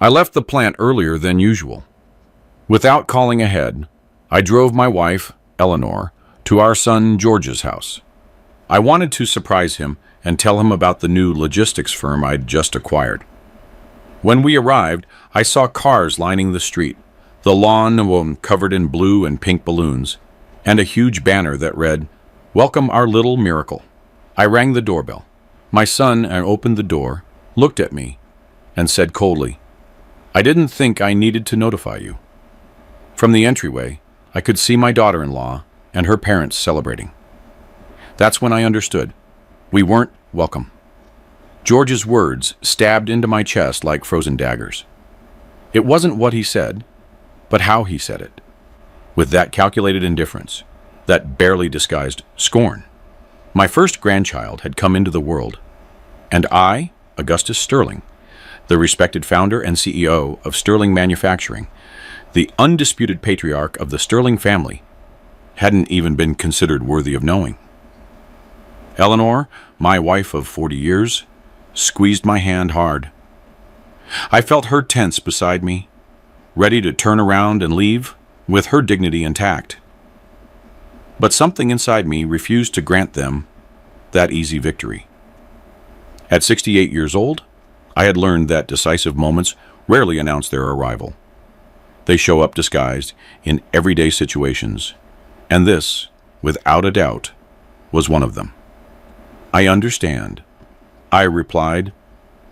I left the plant earlier than usual. Without calling ahead, I drove my wife, Eleanor, to our son George's house. I wanted to surprise him and tell him about the new logistics firm I'd just acquired. When we arrived, I saw cars lining the street, the lawn covered in blue and pink balloons, and a huge banner that read, "Welcome our little miracle." I rang the doorbell. My son opened the door, looked at me, and said coldly, "I didn't think I needed to notify you." From the entryway, I could see my daughter-in-law and her parents celebrating. That's when I understood. We weren't welcome. George's words stabbed into my chest like frozen daggers. It wasn't what he said, but how he said it. With that calculated indifference, that barely disguised scorn. My first grandchild had come into the world, and I, Augustus Sterling, the respected founder and CEO of Sterling Manufacturing, the undisputed patriarch of the Sterling family, hadn't even been considered worthy of knowing. Eleanor, my wife of 40 years, squeezed my hand hard. I felt her tense beside me, ready to turn around and leave, with her dignity intact. But something inside me refused to grant them that easy victory. At 68 years old, I had learned that decisive moments rarely announce their arrival. They show up disguised in everyday situations, and this, without a doubt, was one of them. "I understand," I replied,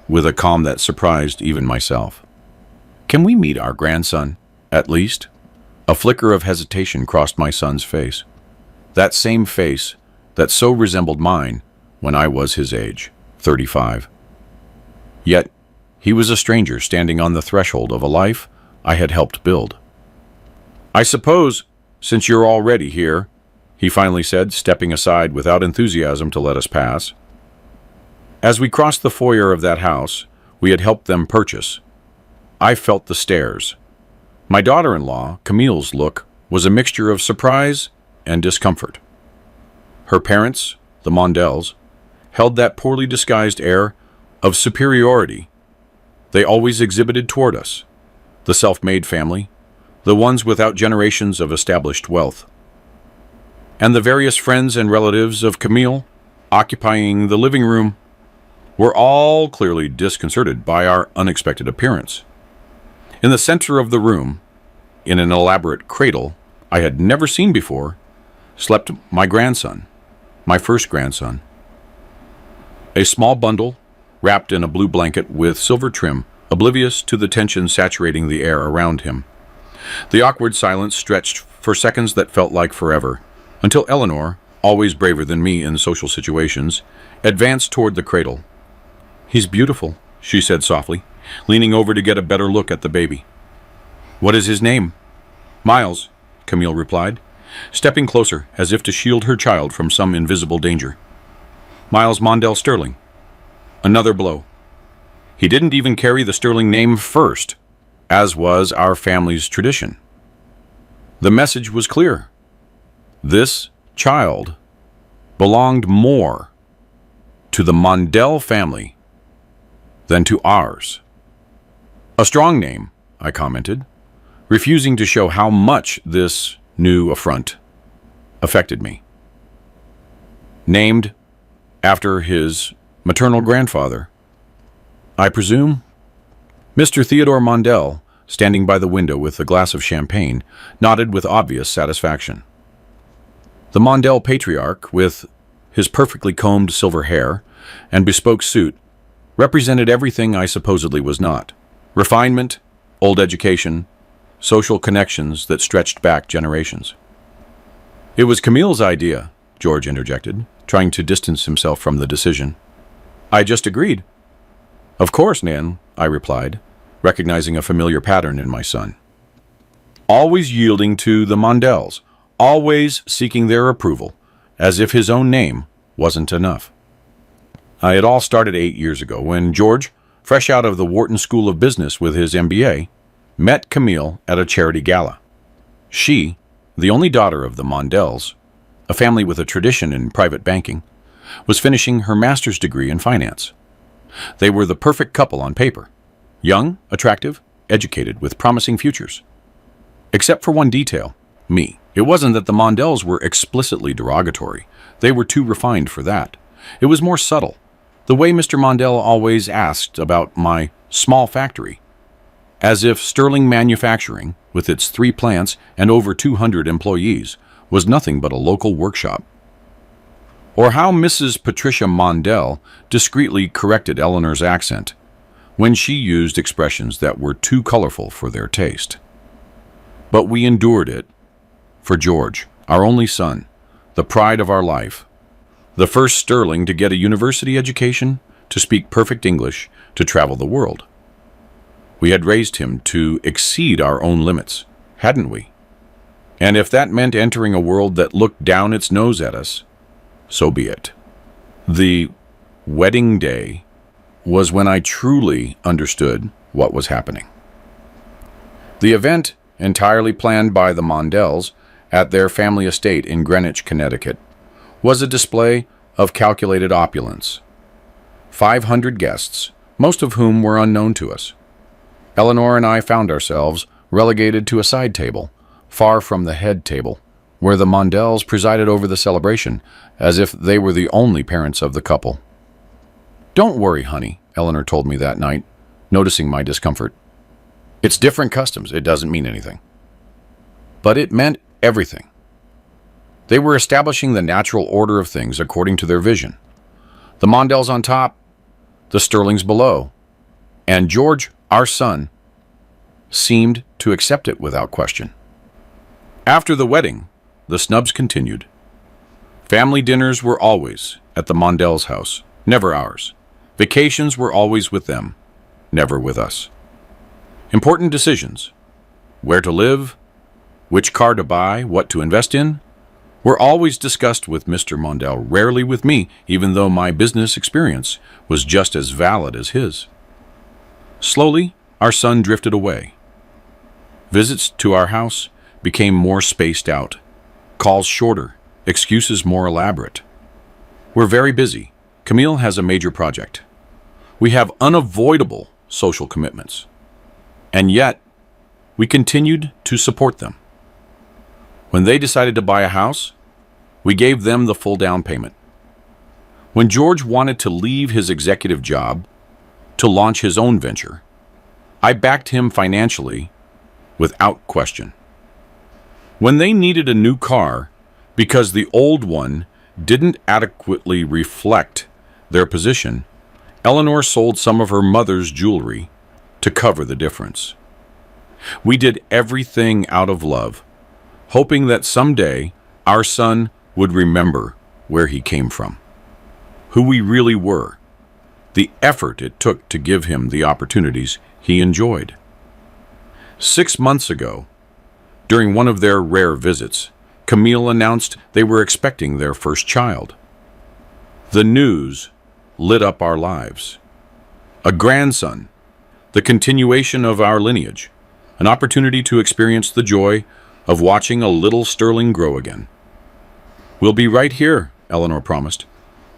with a calm that surprised even myself. "Can we meet our grandson, at least?" A flicker of hesitation crossed my son's face. That same face that so resembled mine when I was his age, 35. Yet, he was a stranger standing on the threshold of a life I had helped build. "I suppose, since you're already here," he finally said, stepping aside without enthusiasm to let us pass. As we crossed the foyer of that house we had helped them purchase, I felt the stares. My daughter-in-law, Camille's look, was a mixture of surprise and discomfort. Her parents, the Mondells, held that poorly disguised air of superiority they always exhibited toward us, the self-made family, the ones without generations of established wealth. And the various friends and relatives of Camille, occupying the living room, were all clearly disconcerted by our unexpected appearance. In the center of the room, in an elaborate cradle I had never seen before, slept my grandson, my first grandson. A small bundle, wrapped in a blue blanket with silver trim, oblivious to the tension saturating the air around him. The awkward silence stretched for seconds that felt like forever, until Eleanor, always braver than me in social situations, advanced toward the cradle. "He's beautiful," she said softly, leaning over to get a better look at the baby. "What is his name?" "Miles," Camille replied, stepping closer as if to shield her child from some invisible danger. "Miles Mondell Sterling." Another blow. He didn't even carry the Sterling name first, as was our family's tradition. The message was clear. This child belonged more to the Mondell family than to ours. "A strong name," I commented, refusing to show how much this new affront affected me. "Named after his maternal grandfather, I presume?" Mr. Theodore Mondell, standing by the window with a glass of champagne, nodded with obvious satisfaction. The Mondell patriarch, with his perfectly combed silver hair and bespoke suit, represented everything I supposedly was not: refinement, old education, social connections that stretched back generations. "It was Camille's idea," George interjected, trying to distance himself from the decision. "I just agreed." "Of course, Nan," I replied, recognizing a familiar pattern in my son. Always yielding to the Mondells, always seeking their approval, as if his own name wasn't enough. It all started 8 years ago when George, fresh out of the Wharton School of Business with his MBA, met Camille at a charity gala. She, the only daughter of the Mondells, a family with a tradition in private banking, was finishing her master's degree in finance. They were the perfect couple on paper, Young, attractive, educated, with promising futures. Except for one detail, me. It wasn't that the Mondells were explicitly derogatory. They were too refined for that. It was more subtle. The way Mr. Mondell always asked about my small factory, as if Sterling Manufacturing, with its 3 plants and over 200 employees, was nothing but a local workshop. Or how Mrs. Patricia Mondell discreetly corrected Eleanor's accent when she used expressions that were too colorful for their taste. But we endured it for George, our only son, the pride of our life, the first Sterling to get a university education, to speak perfect English, to travel the world. We had raised him to exceed our own limits, hadn't we? And if that meant entering a world that looked down its nose at us, so be it. The wedding day was when I truly understood what was happening. The event, entirely planned by the Mondells at their family estate in Greenwich, Connecticut, was a display of calculated opulence. 500 guests, most of whom were unknown to us. Eleanor and I found ourselves relegated to a side table, far from the head table, where the Mondells presided over the celebration, as if they were the only parents of the couple. "Don't worry, honey," Eleanor told me that night, noticing my discomfort. "It's different customs. It doesn't mean anything." But it meant everything. They were establishing the natural order of things according to their vision. The Mondells on top, the Sterlings below, and George, our son, seemed to accept it without question. After the wedding, the snubs continued. Family dinners were always at the Mondells' house, never ours. Vacations were always with them, never with us. Important decisions, where to live, which car to buy, what to invest in, were always discussed with Mr. Mondell, rarely with me, even though my business experience was just as valid as his. Slowly, our son drifted away. Visits to our house became more spaced out, calls shorter, excuses more elaborate. We're very busy. Camille has a major project. We have unavoidable social commitments. And yet, we continued to support them. When they decided to buy a house, we gave them the full down payment. When George wanted to leave his executive job to launch his own venture, I backed him financially without question. When they needed a new car because the old one didn't adequately reflect their position, Eleanor sold some of her mother's jewelry to cover the difference. We did everything out of love, hoping that someday our son would remember where he came from, who we really were, the effort it took to give him the opportunities he enjoyed. 6 months ago, during one of their rare visits, Camille announced they were expecting their first child. The news lit up our lives. A grandson, the continuation of our lineage, an opportunity to experience the joy of watching a little Sterling grow again. "We'll be right here," Eleanor promised,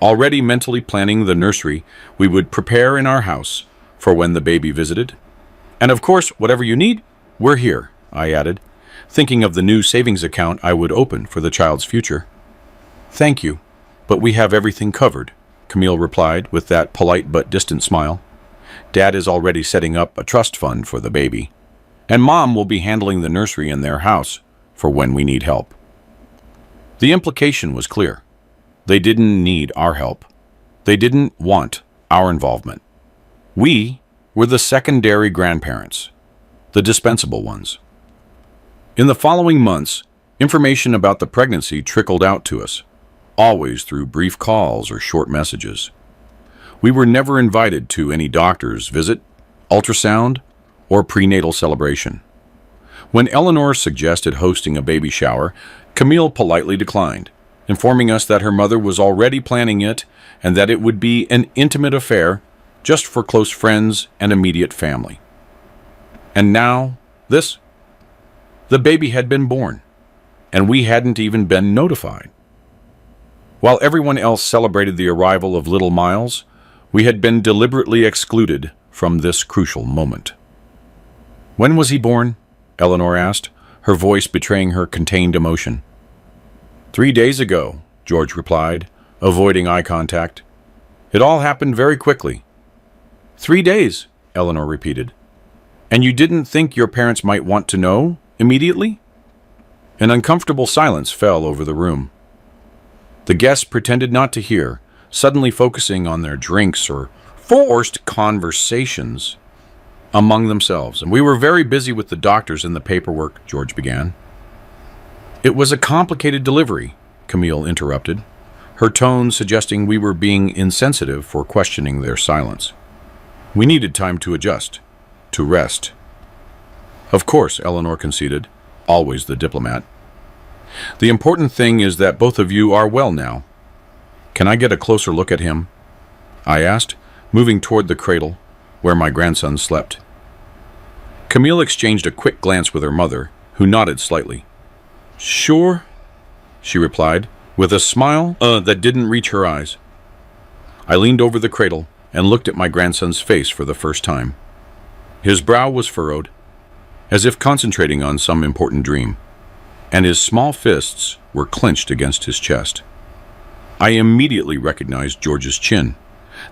already mentally planning the nursery we would prepare in our house for when the baby visited. "And of course, whatever you need, we're here," I added, thinking of the new savings account I would open for the child's future. "Thank you, but we have everything covered," Camille replied with that polite but distant smile. "Dad is already setting up a trust fund for the baby, and Mom will be handling the nursery in their house for when we need help." The implication was clear. They didn't need our help. They didn't want our involvement. We were the secondary grandparents, the dispensable ones. In the following months, information about the pregnancy trickled out to us, always through brief calls or short messages. We were never invited to any doctor's visit, ultrasound, or prenatal celebration. When Eleanor suggested hosting a baby shower, Camille politely declined, informing us that her mother was already planning it and that it would be an intimate affair just for close friends and immediate family. And now, this. The baby had been born, and we hadn't even been notified. While everyone else celebrated the arrival of little Miles, we had been deliberately excluded from this crucial moment. "When was he born?" Eleanor asked, her voice betraying her contained emotion. "3 days ago," George replied, avoiding eye contact. "It all happened very quickly." "3 days," Eleanor repeated. "And you didn't think your parents might want to know immediately?" An uncomfortable silence fell over the room. The guests pretended not to hear, suddenly focusing on their drinks or forced conversations among themselves. "And we were very busy with the doctors and the paperwork," George began. "It was a complicated delivery," Camille interrupted, her tone suggesting we were being insensitive for questioning their silence. "We needed time to adjust, to rest." "Of course," Eleanor conceded, always the diplomat. "The important thing is that both of you are well now." "Can I get a closer look at him?" I asked, moving toward the cradle where my grandson slept. Camille exchanged a quick glance with her mother, who nodded slightly. "Sure," she replied, with a smile that didn't reach her eyes. I leaned over the cradle and looked at my grandson's face for the first time. His brow was furrowed, as if concentrating on some important dream, and his small fists were clenched against his chest. I immediately recognized George's chin,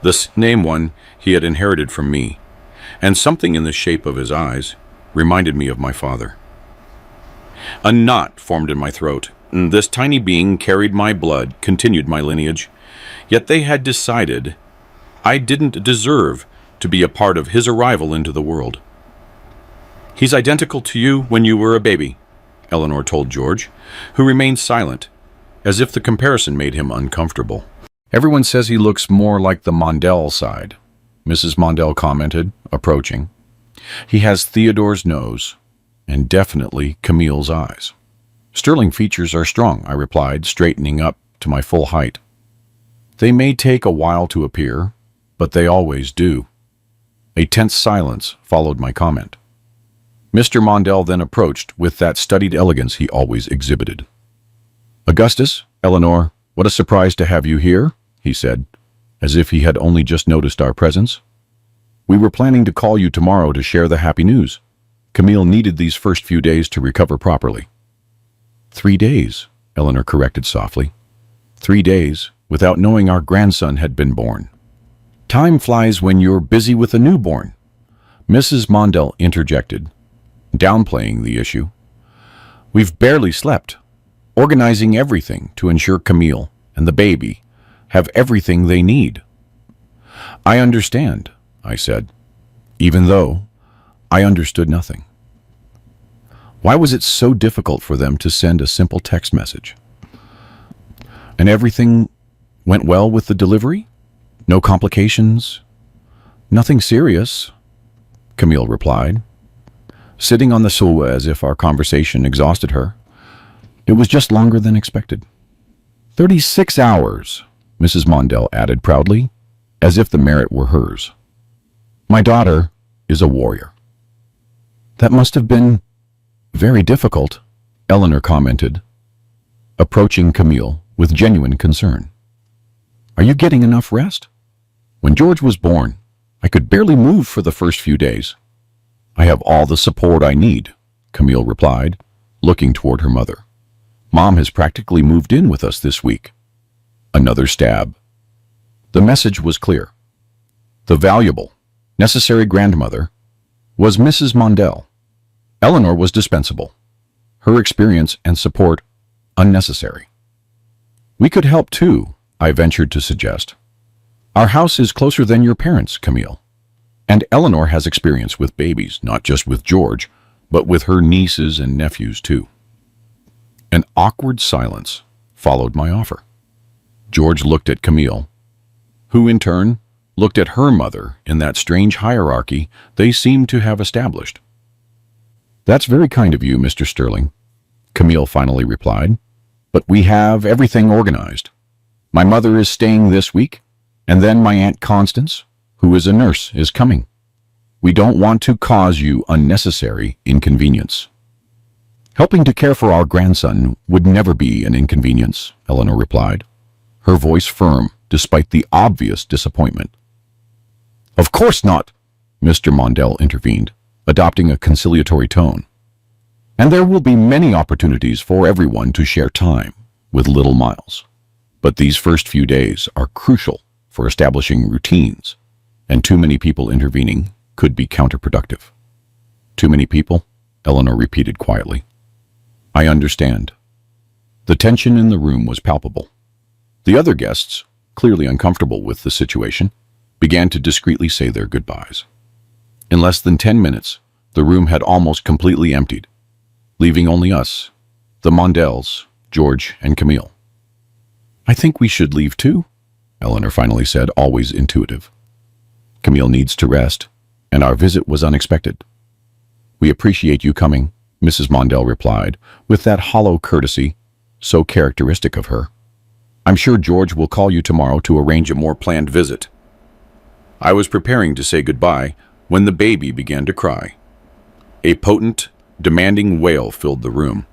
the same one he had inherited from me, and something in the shape of his eyes reminded me of my father. A knot formed in my throat. This tiny being carried my blood, continued my lineage, yet they had decided I didn't deserve to be a part of his arrival into the world. "He's identical to you when you were a baby," Eleanor told George, who remained silent, as if the comparison made him uncomfortable. "Everyone says he looks more like the Mondell side," Mrs. Mondell commented, approaching. "He has Theodore's nose, and definitely Camille's eyes." "Sterling features are strong," I replied, straightening up to my full height. "They may take a while to appear, but they always do." A tense silence followed my comment. Mr. Mondell then approached with that studied elegance he always exhibited. "Augustus, Eleanor, what a surprise to have you here," he said, as if he had only just noticed our presence. "We were planning to call you tomorrow to share the happy news. Camille needed these first few days to recover properly." 3 days, Eleanor corrected softly. 3 days without knowing our grandson had been born. "Time flies when you're busy with a newborn," Mrs. Mondell interjected, downplaying the issue. "We've barely slept, organizing everything to ensure Camille and the baby have everything they need." "I understand," I said, even though I understood nothing. Why was it so difficult for them to send a simple text message? "And everything went well with the delivery? No complications? Nothing serious?" Camille replied, sitting on the sofa as if our conversation exhausted her. "It was just longer than expected." 36 hours, Mrs. Mondell added proudly, as if the merit were hers. "My daughter is a warrior." "That must have been very difficult," Eleanor commented, approaching Camille with genuine concern. "Are you getting enough rest? When George was born, I could barely move for the first few days." "I have all the support I need," Camille replied, looking toward her mother. "Mom has practically moved in with us this week." Another stab. The message was clear. The valuable, necessary grandmother was Mrs. Mondell. Eleanor was dispensable. Her experience and support unnecessary. "We could help too," I ventured to suggest. "Our house is closer than your parents', Camille. And Eleanor has experience with babies, not just with George, but with her nieces and nephews too." An awkward silence followed my offer. George looked at Camille, who in turn looked at her mother in that strange hierarchy they seemed to have established. "That's very kind of you, Mr. Sterling," Camille finally replied, "but we have everything organized. My mother is staying this week, and then my Aunt Constance, who is a nurse, is coming. We don't want to cause you unnecessary inconvenience." "Helping to care for our grandson would never be an inconvenience," Eleanor replied, her voice firm despite the obvious disappointment. "Of course not," Mr. Mondell intervened, adopting a conciliatory tone. And there will be many opportunities for everyone to share time with little Miles. But these first few days are crucial for establishing routines, and too many people intervening could be counterproductive. Too many people? Eleanor repeated quietly. I understand. The tension in the room was palpable. The other guests, clearly uncomfortable with the situation, began to discreetly say their goodbyes. In less than 10 minutes, the room had almost completely emptied, leaving only us, the Mondells, George, and Camille. I think we should leave too, Eleanor finally said, always intuitive. Camille needs to rest, and our visit was unexpected. We appreciate you coming, Mrs. Mondell replied, with that hollow courtesy so characteristic of her. I'm sure George will call you tomorrow to arrange a more planned visit. I was preparing to say goodbye when the baby began to cry. A potent, demanding wail filled the room,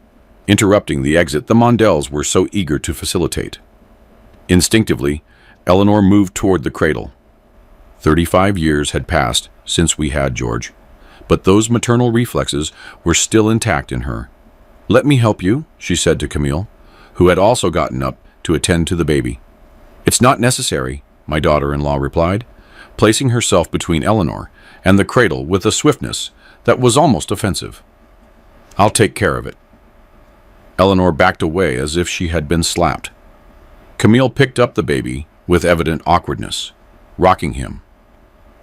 interrupting the exit the Mondells were so eager to facilitate. Instinctively, Eleanor moved toward the cradle. 35 years had passed since we had George, but those maternal reflexes were still intact in her. Let me help you, she said to Camille, who had also gotten up to attend to the baby. It's not necessary, my daughter-in-law replied, placing herself between Eleanor and the cradle with a swiftness that was almost offensive. I'll take care of it. Eleanor backed away as if she had been slapped. Camille picked up the baby with evident awkwardness, rocking him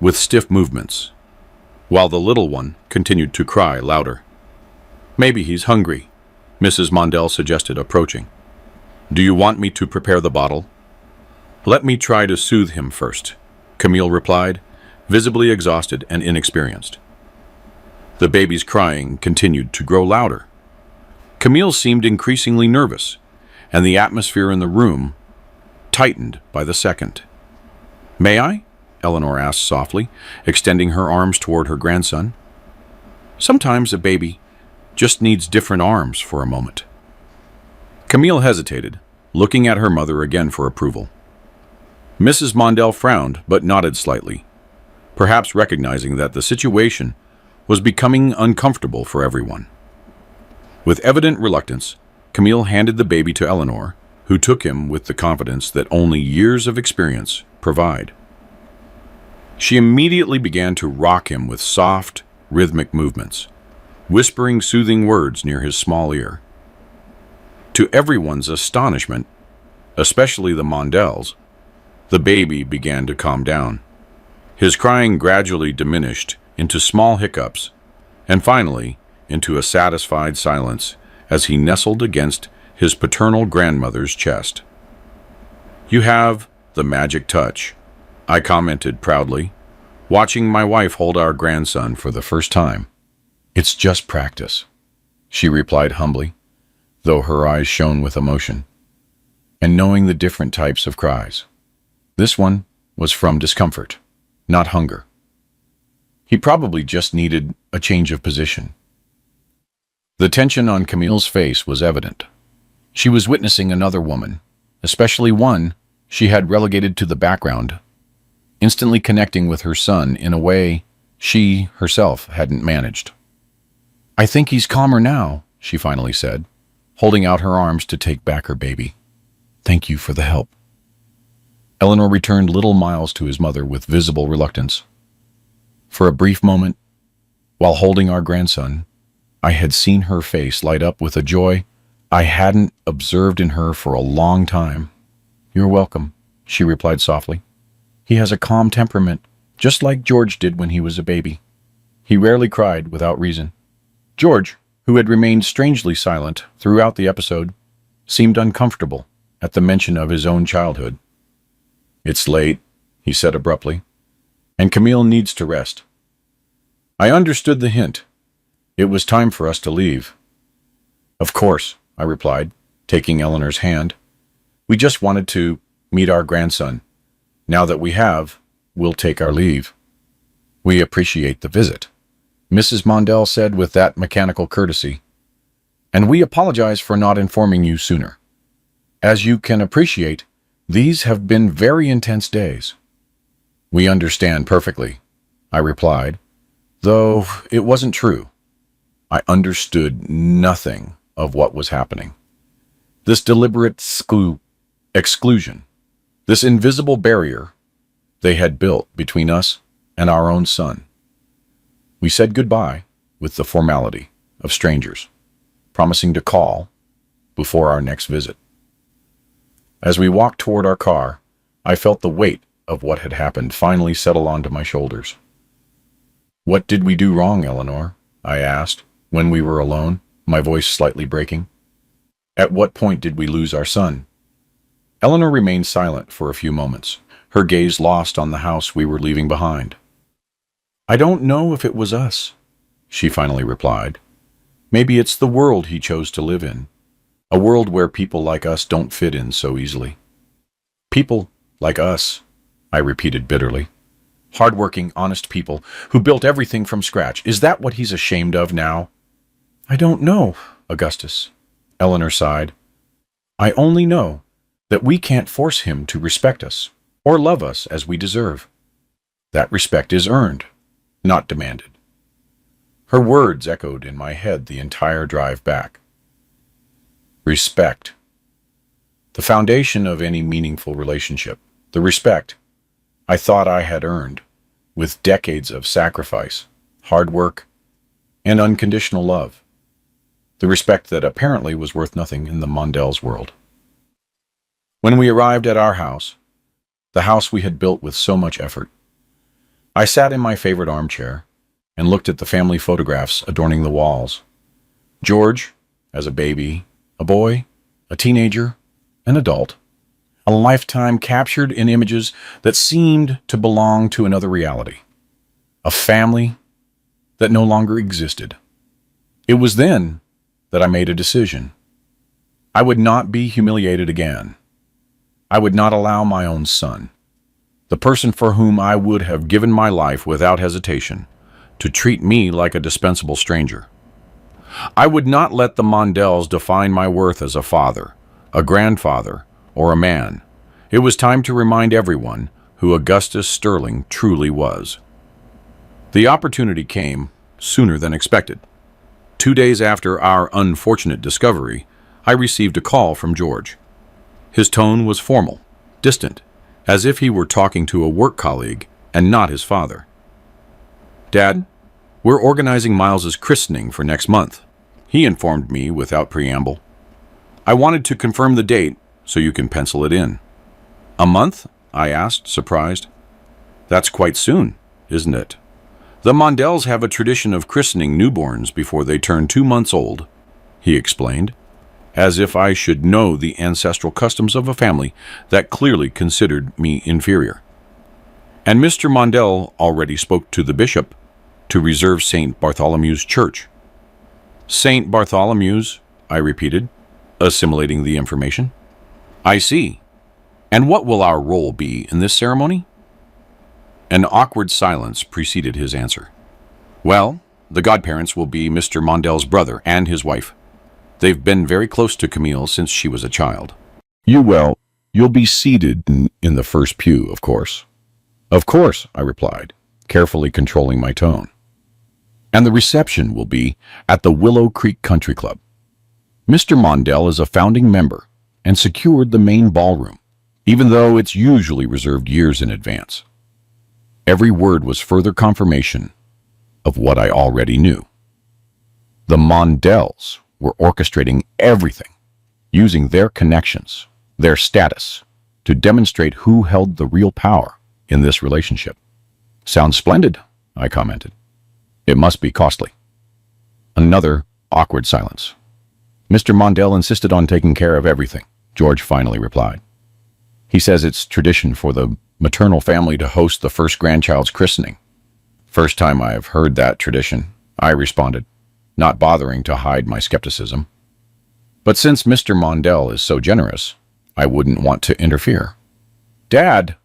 with stiff movements, while the little one continued to cry louder. Maybe he's hungry, Mrs. Mondell suggested, approaching. Do you want me to prepare the bottle? Let me try to soothe him first, Camille replied, visibly exhausted and inexperienced. The baby's crying continued to grow louder. Camille seemed increasingly nervous, and the atmosphere in the room tightened by the second. May I? Eleanor asked softly, extending her arms toward her grandson. Sometimes a baby just needs different arms for a moment. Camille hesitated, looking at her mother again for approval. Mrs. Mondell frowned but nodded slightly, perhaps recognizing that the situation was becoming uncomfortable for everyone. With evident reluctance, Camille handed the baby to Eleanor, who took him with the confidence that only years of experience provide. She immediately began to rock him with soft, rhythmic movements, whispering soothing words near his small ear. To everyone's astonishment, especially the Mondells, the baby began to calm down. His crying gradually diminished into small hiccups, and finally into a satisfied silence as he nestled against his paternal grandmother's chest. You have the magic touch, I commented proudly, watching my wife hold our grandson for the first time. It's just practice, she replied humbly, though her eyes shone with emotion, and knowing the different types of cries. This one was from discomfort, not hunger. He probably just needed a change of position. The tension on Camille's face was evident. She was witnessing another woman, especially one she had relegated to the background, instantly connecting with her son in a way she herself hadn't managed. I think he's calmer now, she finally said, holding out her arms to take back her baby. Thank you for the help. Eleanor returned little Miles to his mother with visible reluctance. For a brief moment, while holding our grandson, I had seen her face light up with a joy I hadn't observed in her for a long time. You're welcome, she replied softly. He has a calm temperament, just like George did when he was a baby. He rarely cried without reason. George, who had remained strangely silent throughout the episode, seemed uncomfortable at the mention of his own childhood. It's late, he said abruptly, and Camille needs to rest. I understood the hint. It was time for us to leave. Of course, I replied, taking Eleanor's hand. We just wanted to meet our grandson. Now that we have, we'll take our leave. We appreciate the visit, Mrs. Mondell said with that mechanical courtesy. And we apologize for not informing you sooner. As you can appreciate, these have been very intense days. We understand perfectly, I replied, though it wasn't true. I understood nothing of what was happening. This deliberate exclusion, this invisible barrier they had built between us and our own son. We said goodbye with the formality of strangers, promising to call before our next visit. As we walked toward our car, I felt the weight of what had happened finally settle onto my shoulders. "What did we do wrong, Eleanor?" I asked, when we were alone, my voice slightly breaking. "At what point did we lose our son?" Eleanor remained silent for a few moments, her gaze lost on the house we were leaving behind. "I don't know if it was us," she finally replied. "Maybe it's the world he chose to live in, a world where people like us don't fit in so easily." "People like us," I repeated bitterly. "Hardworking, honest people who built everything from scratch. Is that what he's ashamed of now?" "I don't know, Augustus," Eleanor sighed. "I only know that we can't force him to respect us or love us as we deserve. That respect is earned, not demanded." Her words echoed in my head the entire drive back. Respect. The foundation of any meaningful relationship. The respect I thought I had earned with decades of sacrifice, hard work, and unconditional love. The respect that apparently was worth nothing in the Mondell's world. When we arrived at our house, the house we had built with so much effort, I sat in my favorite armchair and looked at the family photographs adorning the walls. George, as a baby, a boy, a teenager, an adult, a lifetime captured in images that seemed to belong to another reality. A family that no longer existed. It was then that I made a decision. I would not be humiliated again. I would not allow my own son, the person for whom I would have given my life without hesitation, to treat me like a dispensable stranger. I would not let the Mondells define my worth as a father, a grandfather, or a man. It was time to remind everyone who Augustus Sterling truly was. The opportunity came sooner than expected. 2 days after our unfortunate discovery, I received a call from George. His tone was formal, distant, as if he were talking to a work colleague and not his father. "Dad, we're organizing Miles's christening for next month," he informed me without preamble. "I wanted to confirm the date so you can pencil it in." "A month?" I asked, surprised. "That's quite soon, isn't it? The Mondells have a tradition of christening newborns before they turn 2 months old," he explained, as if I should know the ancestral customs of a family that clearly considered me inferior. "And Mr. Mondell already spoke to the bishop to reserve St. Bartholomew's Church." "St. Bartholomew's," I repeated, assimilating the information. "I see. And what will our role be in this ceremony?" An awkward silence preceded his answer. "Well, the godparents will be Mr. Mondell's brother and his wife. They've been very close to Camille since she was a child." You'll be seated in the first pew, of course." "Of course," I replied, carefully controlling my tone. "And the reception will be at the Willow Creek Country Club. Mr. Mondell is a founding member and secured the main ballroom, even though it's usually reserved years in advance." Every word was further confirmation of what I already knew. The Mondells were orchestrating everything, using their connections, their status, to demonstrate who held the real power in this relationship. "Sounds splendid," I commented. "It must be costly." Another awkward silence. "Mr. Mondell insisted on taking care of everything," George finally replied. "He says it's tradition for the maternal family to host the first grandchild's christening." "First time I have heard that tradition," I responded, not bothering to hide my skepticism. "But since Mr. Mondell is so generous, I wouldn't want to interfere." "Dad,"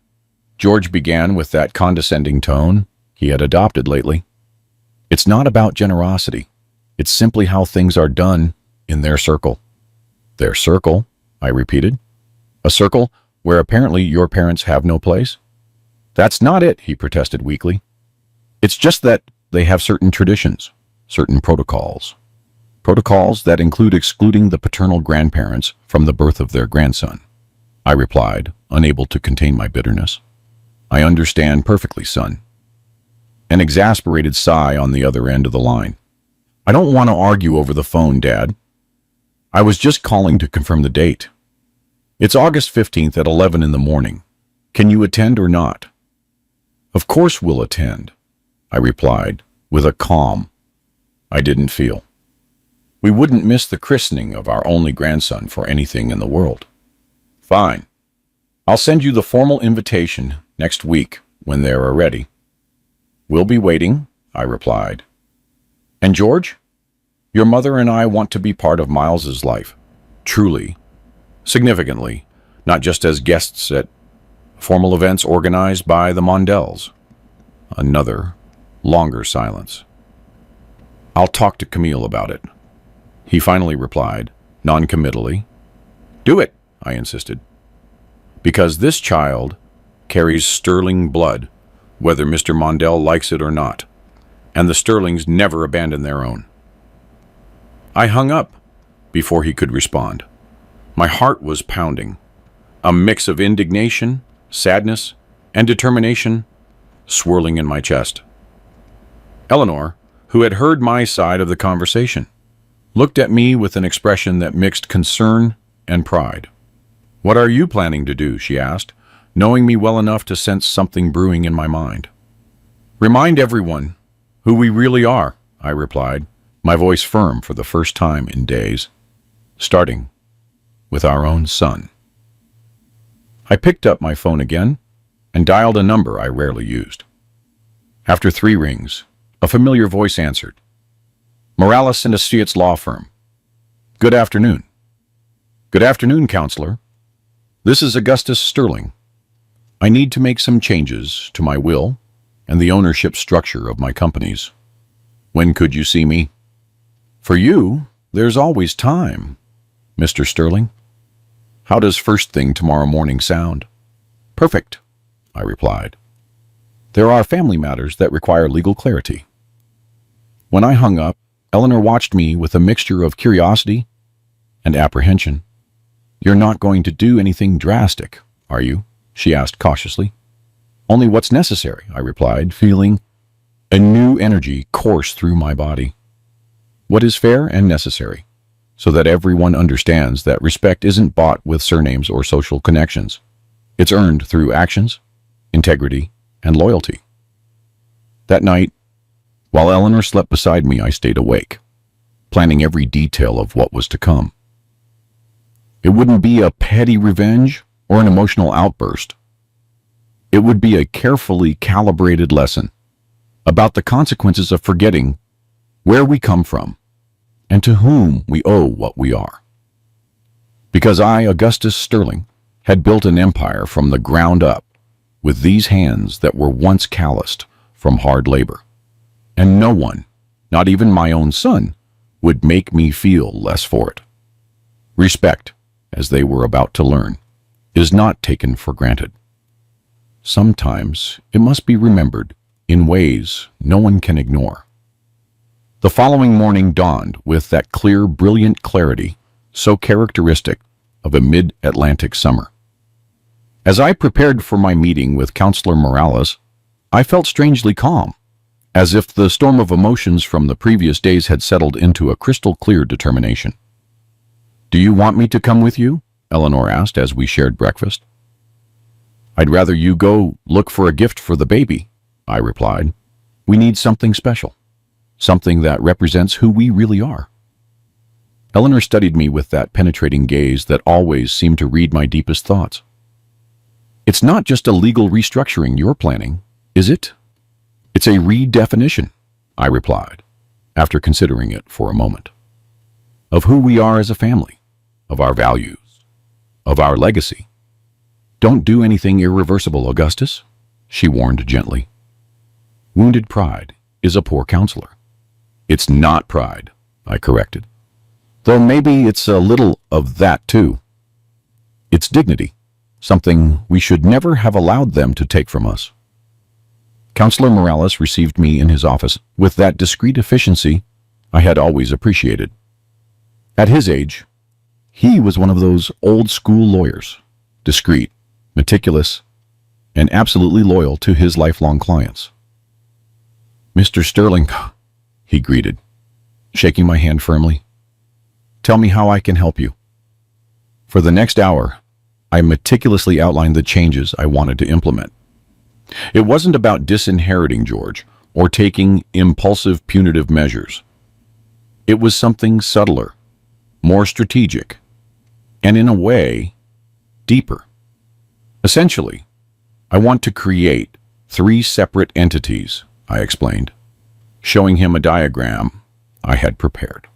George began with that condescending tone he had adopted lately. "It's not about generosity. It's simply how things are done in their circle." "Their circle?" I repeated. "A circle where apparently your parents have no place?" "That's not it," he protested weakly. It's just that they have certain traditions, certain protocols. Protocols that include excluding the paternal grandparents from the birth of their grandson. I replied, unable to contain my bitterness. I understand perfectly, son. An exasperated sigh on the other end of the line. I don't want to argue over the phone, Dad. I was just calling to confirm the date. It's August 15th at 11 in the morning. Can you attend or not? Of course we'll attend, I replied, with a calm I didn't feel. We wouldn't miss the christening of our only grandson for anything in the world. Fine. I'll send you the formal invitation next week when they are ready. We'll be waiting, I replied. And George? Your mother and I want to be part of Miles's life. Truly. Significantly. Not just as guests at formal events organized by the Mondells. Another, longer silence. I'll talk to Camille about it. He finally replied, non-committally. Do it, I insisted. Because this child carries Sterling blood, whether Mr. Mondell likes it or not, and the Sterlings never abandon their own. I hung up before he could respond. My heart was pounding, a mix of indignation, sadness, and determination swirling in my chest. Eleanor, who had heard my side of the conversation, looked at me with an expression that mixed concern and pride. What are you planning to do? She asked, knowing me well enough to sense something brewing in my mind. Remind everyone who we really are, I replied, my voice firm for the first time in days, starting with our own son. I picked up my phone again and dialed a number I rarely used. After 3 rings, a familiar voice answered. Morales and Associates Law Firm. Good afternoon. Good afternoon, Counselor. This is Augustus Sterling. I need to make some changes to my will and the ownership structure of my companies. When could you see me? For you, there's always time, Mr. Sterling. How does first thing tomorrow morning sound? Perfect, I replied. There are family matters that require legal clarity. When I hung up, Eleanor watched me with a mixture of curiosity and apprehension. You're not going to do anything drastic, are you? She asked cautiously. Only what's necessary, I replied, feeling a new energy course through my body. What is fair and necessary, so that everyone understands that respect isn't bought with surnames or social connections. It's earned through actions, integrity, and loyalty. That night, while Eleanor slept beside me, I stayed awake, planning every detail of what was to come. It wouldn't be a petty revenge or an emotional outburst. It would be a carefully calibrated lesson about the consequences of forgetting where we come from and to whom we owe what we are. Because I, Augustus Sterling, had built an empire from the ground up with these hands that were once calloused from hard labor. And no one, not even my own son, would make me feel less for it. Respect, as they were about to learn, is not taken for granted. Sometimes it must be remembered in ways no one can ignore. The following morning dawned with that clear, brilliant clarity so characteristic of a mid-Atlantic summer. As I prepared for my meeting with Counselor Morales, I felt strangely calm, as if the storm of emotions from the previous days had settled into a crystal-clear determination. Do you want me to come with you? Eleanor asked as we shared breakfast. I'd rather you go look for a gift for the baby, I replied. We need something special, something that represents who we really are. Eleanor studied me with that penetrating gaze that always seemed to read my deepest thoughts. It's not just a legal restructuring you're planning, is it? It's a redefinition, I replied, after considering it for a moment. Of who we are as a family, of our values, of our legacy. Don't do anything irreversible, Augustus, she warned gently. Wounded pride is a poor counselor. It's not pride, I corrected. Though maybe it's a little of that too. It's dignity, something we should never have allowed them to take from us. Counselor Morales received me in his office with that discreet efficiency I had always appreciated. At his age, he was one of those old-school lawyers, discreet, meticulous, and absolutely loyal to his lifelong clients. "Mr. Sterling," he greeted, shaking my hand firmly. "Tell me how I can help you." For the next hour, I meticulously outlined the changes I wanted to implement. It wasn't about disinheriting George or taking impulsive punitive measures. It was something subtler, more strategic, and in a way, deeper. Essentially, I want to create 3 separate entities, I explained, showing him a diagram I had prepared.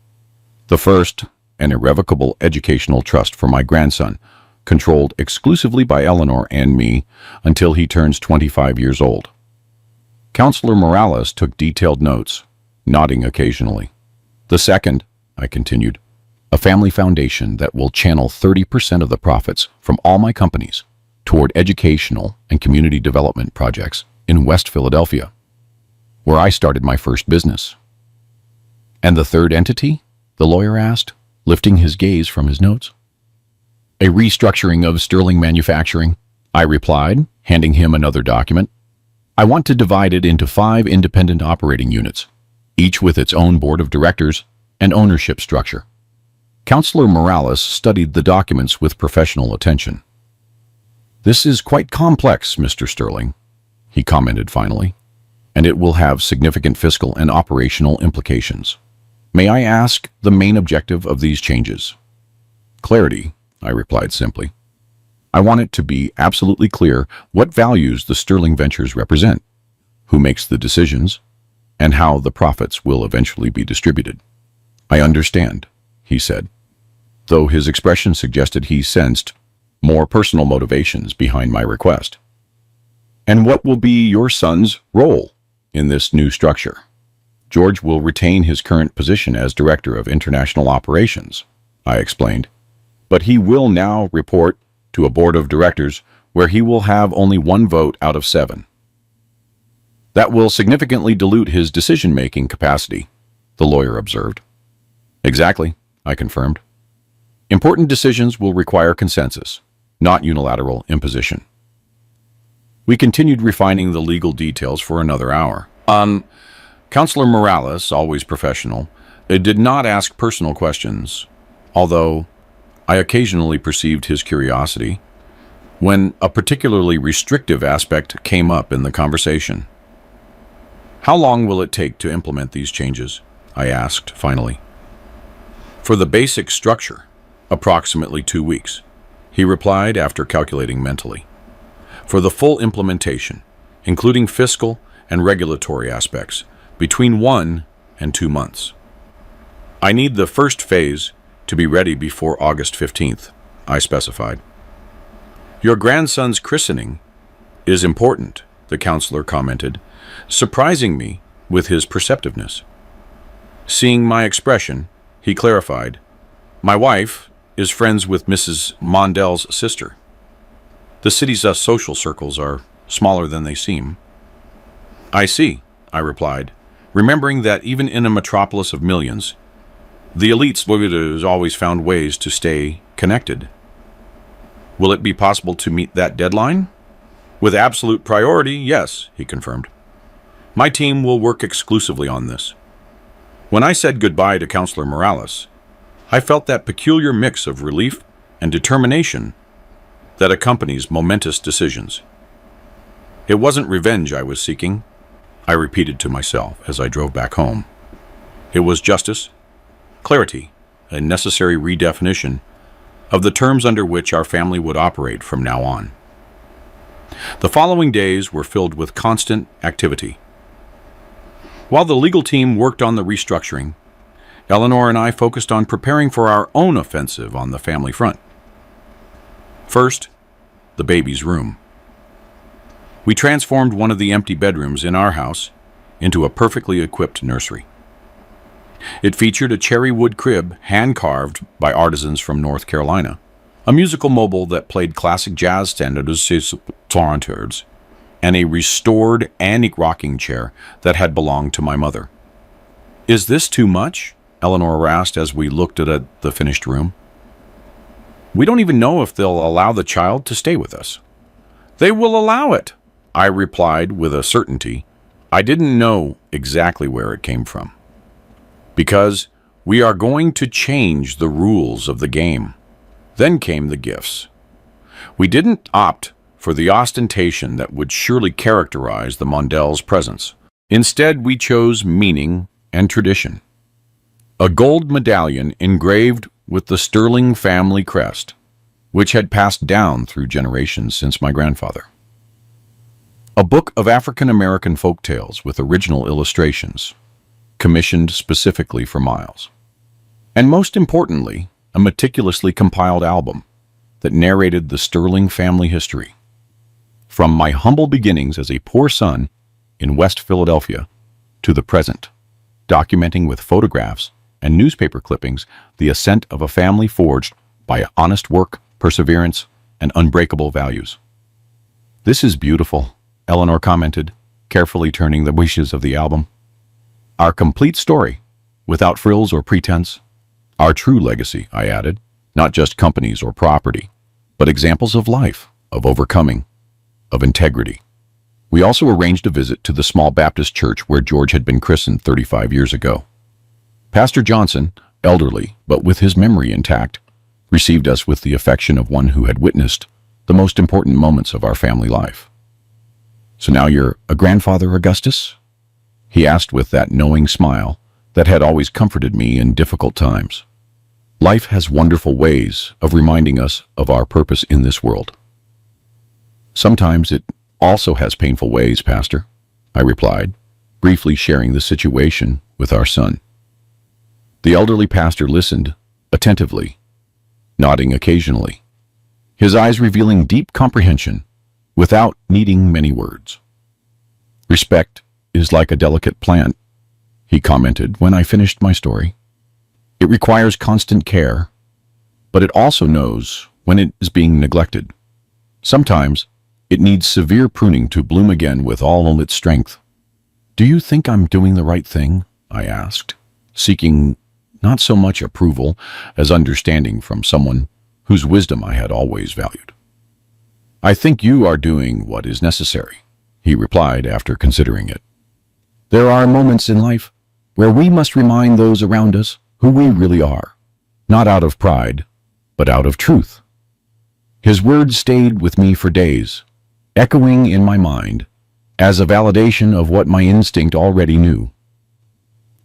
The first, an irrevocable educational trust for my grandson, controlled exclusively by Eleanor and me until he turns 25 years old. Counselor Morales took detailed notes, nodding occasionally. The second, I continued, a family foundation that will channel 30% of the profits from all my companies toward educational and community development projects in West Philadelphia, where I started my first business. "And the third entity?" the lawyer asked, lifting his gaze from his notes. "A restructuring of Sterling Manufacturing," I replied, handing him another document. "I want to divide it into 5 independent operating units, each with its own board of directors and ownership structure." Counselor Morales studied the documents with professional attention. "This is quite complex, Mr. Sterling," he commented finally, "and it will have significant fiscal and operational implications. May I ask the main objective of these changes?" "Clarity," I replied simply. "I want it to be absolutely clear what values the Sterling Ventures represent, who makes the decisions, and how the profits will eventually be distributed." "I understand," he said, though his expression suggested he sensed more personal motivations behind my request. "And what will be your son's role in this new structure?" "George will retain his current position as Director of International Operations," I explained, "but he will now report to a board of directors where he will have only 1 vote out of 7. That will significantly dilute his decision-making capacity," the lawyer observed. "Exactly," I confirmed. "Important decisions will require consensus, not unilateral imposition." We continued refining the legal details for another hour. Counselor Morales, always professional, did not ask personal questions, although I occasionally perceived his curiosity when a particularly restrictive aspect came up in the conversation. "How long will it take to implement these changes?" I asked finally. "For the basic structure, approximately 2 weeks," he replied after calculating mentally. "For the full implementation, including fiscal and regulatory aspects, between 1 and 2 months. I need the first phase to be ready before August 15th, I specified. "Your grandson's christening is important," the counselor commented, surprising me with his perceptiveness. Seeing my expression, he clarified, "My wife is friends with Mrs. Mondell's sister. The city's social circles are smaller than they seem." "I see," I replied, remembering that even in a metropolis of millions, the elites has always found ways to stay connected. "Will it be possible to meet that deadline?" "With absolute priority, yes," he confirmed. "My team will work exclusively on this." When I said goodbye to Counselor Morales, I felt that peculiar mix of relief and determination that accompanies momentous decisions. It wasn't revenge I was seeking, I repeated to myself as I drove back home. It was justice, clarity, a necessary redefinition of the terms under which our family would operate from now on. The following days were filled with constant activity. While the legal team worked on the restructuring, Eleanor and I focused on preparing for our own offensive on the family front. First, the baby's room. We transformed one of the empty bedrooms in our house into a perfectly equipped nursery. It featured a cherry wood crib hand-carved by artisans from North Carolina, a musical mobile that played classic jazz standards, and a restored antique rocking chair that had belonged to my mother. "Is this too much?" Eleanor asked as we looked at the finished room. "We don't even know if they'll allow the child to stay with us." "They will allow it," I replied with a certainty I didn't know exactly where it came from. "Because we are going to change the rules of the game." Then came the gifts. We didn't opt for the ostentation that would surely characterize the Mondell's presence. Instead, we chose meaning and tradition. A gold medallion engraved with the Sterling family crest, which had passed down through generations since my grandfather. A book of African-American folk tales with original illustrations, commissioned specifically for Miles. And most importantly, a meticulously compiled album that narrated the Sterling family history. From my humble beginnings as a poor son in West Philadelphia to the present, documenting with photographs and newspaper clippings the ascent of a family forged by honest work, perseverance, and unbreakable values. "This is beautiful," Eleanor commented, carefully turning the pages of the album. "Our complete story, without frills or pretense. Our true legacy," I added, "not just companies or property, but examples of life, of overcoming, of integrity." We also arranged a visit to the small Baptist church where George had been christened 35 years ago. Pastor Johnson, elderly but with his memory intact, received us with the affection of one who had witnessed the most important moments of our family life. "So now you're a grandfather, Augustus?" he asked with that knowing smile that had always comforted me in difficult times. Life has wonderful ways of reminding us of our purpose in this world. "Sometimes it also has painful ways, Pastor," I replied, briefly sharing the situation with our son. The elderly pastor listened attentively, nodding occasionally, his eyes revealing deep comprehension without needing many words. "Respect is like a delicate plant," he commented when I finished my story. "It requires constant care, but it also knows when it is being neglected. Sometimes it needs severe pruning to bloom again with all its strength." "Do you think I'm doing the right thing?" I asked, seeking not so much approval as understanding from someone whose wisdom I had always valued. "I think you are doing what is necessary," he replied after considering it. "There are moments in life where we must remind those around us who we really are, not out of pride, but out of truth." His words stayed with me for days, echoing in my mind as a validation of what my instinct already knew.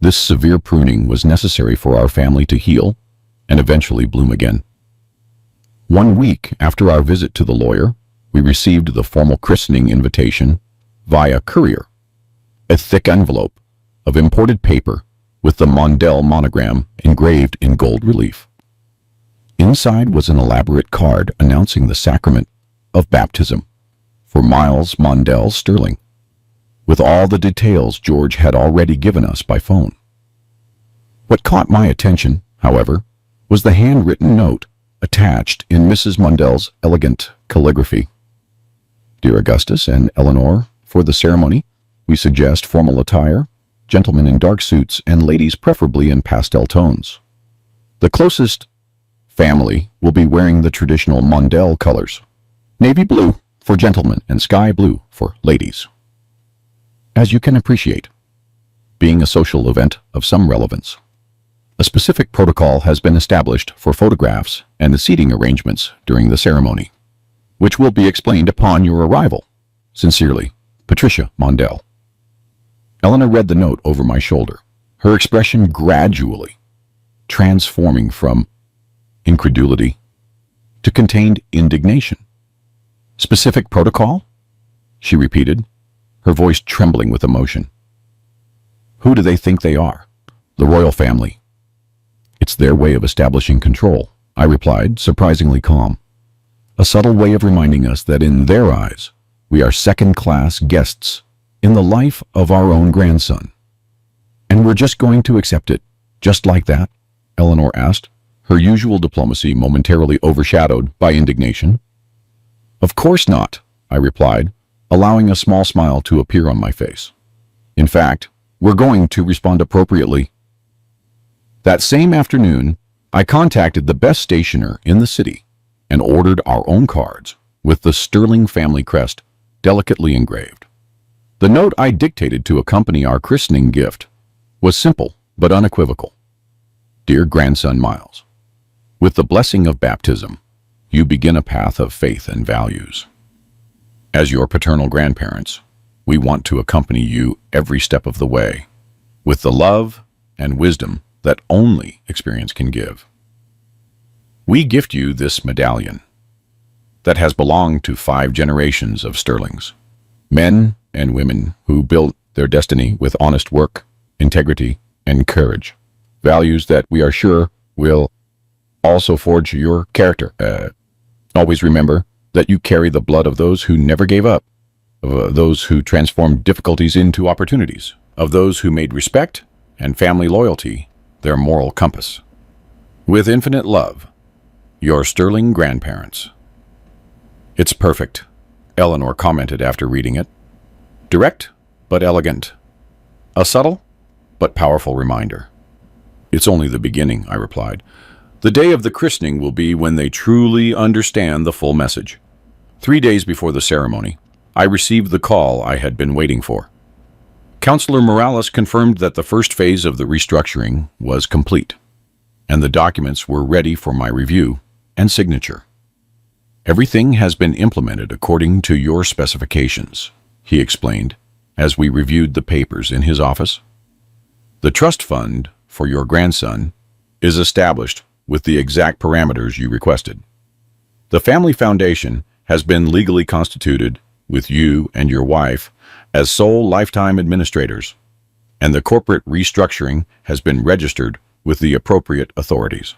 This severe pruning was necessary for our family to heal and eventually bloom again. 1 week after our visit to the lawyer, we received the formal christening invitation via courier, a thick envelope of imported paper with the Mondell monogram engraved in gold relief. Inside was an elaborate card announcing the sacrament of baptism for Miles Mondell Sterling, with all the details George had already given us by phone. What caught my attention, however, was the handwritten note attached in Mrs. Mondell's elegant calligraphy. "Dear Augustus and Eleanor, for the ceremony, we suggest formal attire, gentlemen in dark suits and ladies preferably in pastel tones. The closest family will be wearing the traditional Mondell colors, navy blue for gentlemen and sky blue for ladies. As you can appreciate, being a social event of some relevance, a specific protocol has been established for photographs and the seating arrangements during the ceremony, which will be explained upon your arrival. Sincerely, Patricia Mondell." Eleanor read the note over my shoulder, her expression gradually transforming from incredulity to contained indignation. "Specific protocol?" she repeated, her voice trembling with emotion. "Who do they think they are?" "The royal family. It's their way of establishing control," I replied, surprisingly calm. "A subtle way of reminding us that in their eyes, we are second-class guests in the life of our own grandson. And we're just going to accept it, just like that?" Eleanor asked, her usual diplomacy momentarily overshadowed by indignation. "Of course not," I replied, allowing a small smile to appear on my face. In fact, we're going to respond appropriately. That same afternoon, I contacted the best stationer in the city and ordered our own cards with the Sterling family crest delicately engraved. The note I dictated to accompany our christening gift was simple but unequivocal. Dear grandson Miles, with the blessing of baptism, you begin a path of faith and values. As your paternal grandparents, we want to accompany you every step of the way with the love and wisdom that only experience can give. We gift you this medallion that has belonged to 5 generations of Sterlings, men and women who built their destiny with honest work, integrity, and courage, values that we are sure will also forge your character. Always remember that you carry the blood of those who never gave up, of those who transformed difficulties into opportunities, of those who made respect and family loyalty their moral compass. With infinite love, your Sterling grandparents. It's perfect, Eleanor commented after reading it. Direct, but elegant. A subtle, but powerful reminder. It's only the beginning, I replied. The day of the christening will be when they truly understand the full message. 3 days before the ceremony, I received the call I had been waiting for. Counselor Morales confirmed that the first phase of the restructuring was complete, and the documents were ready for my review and signature. Everything has been implemented according to your specifications, he explained as we reviewed the papers in his office. The trust fund for your grandson is established with the exact parameters you requested. The family foundation has been legally constituted with you and your wife as sole lifetime administrators, and the corporate restructuring has been registered with the appropriate authorities.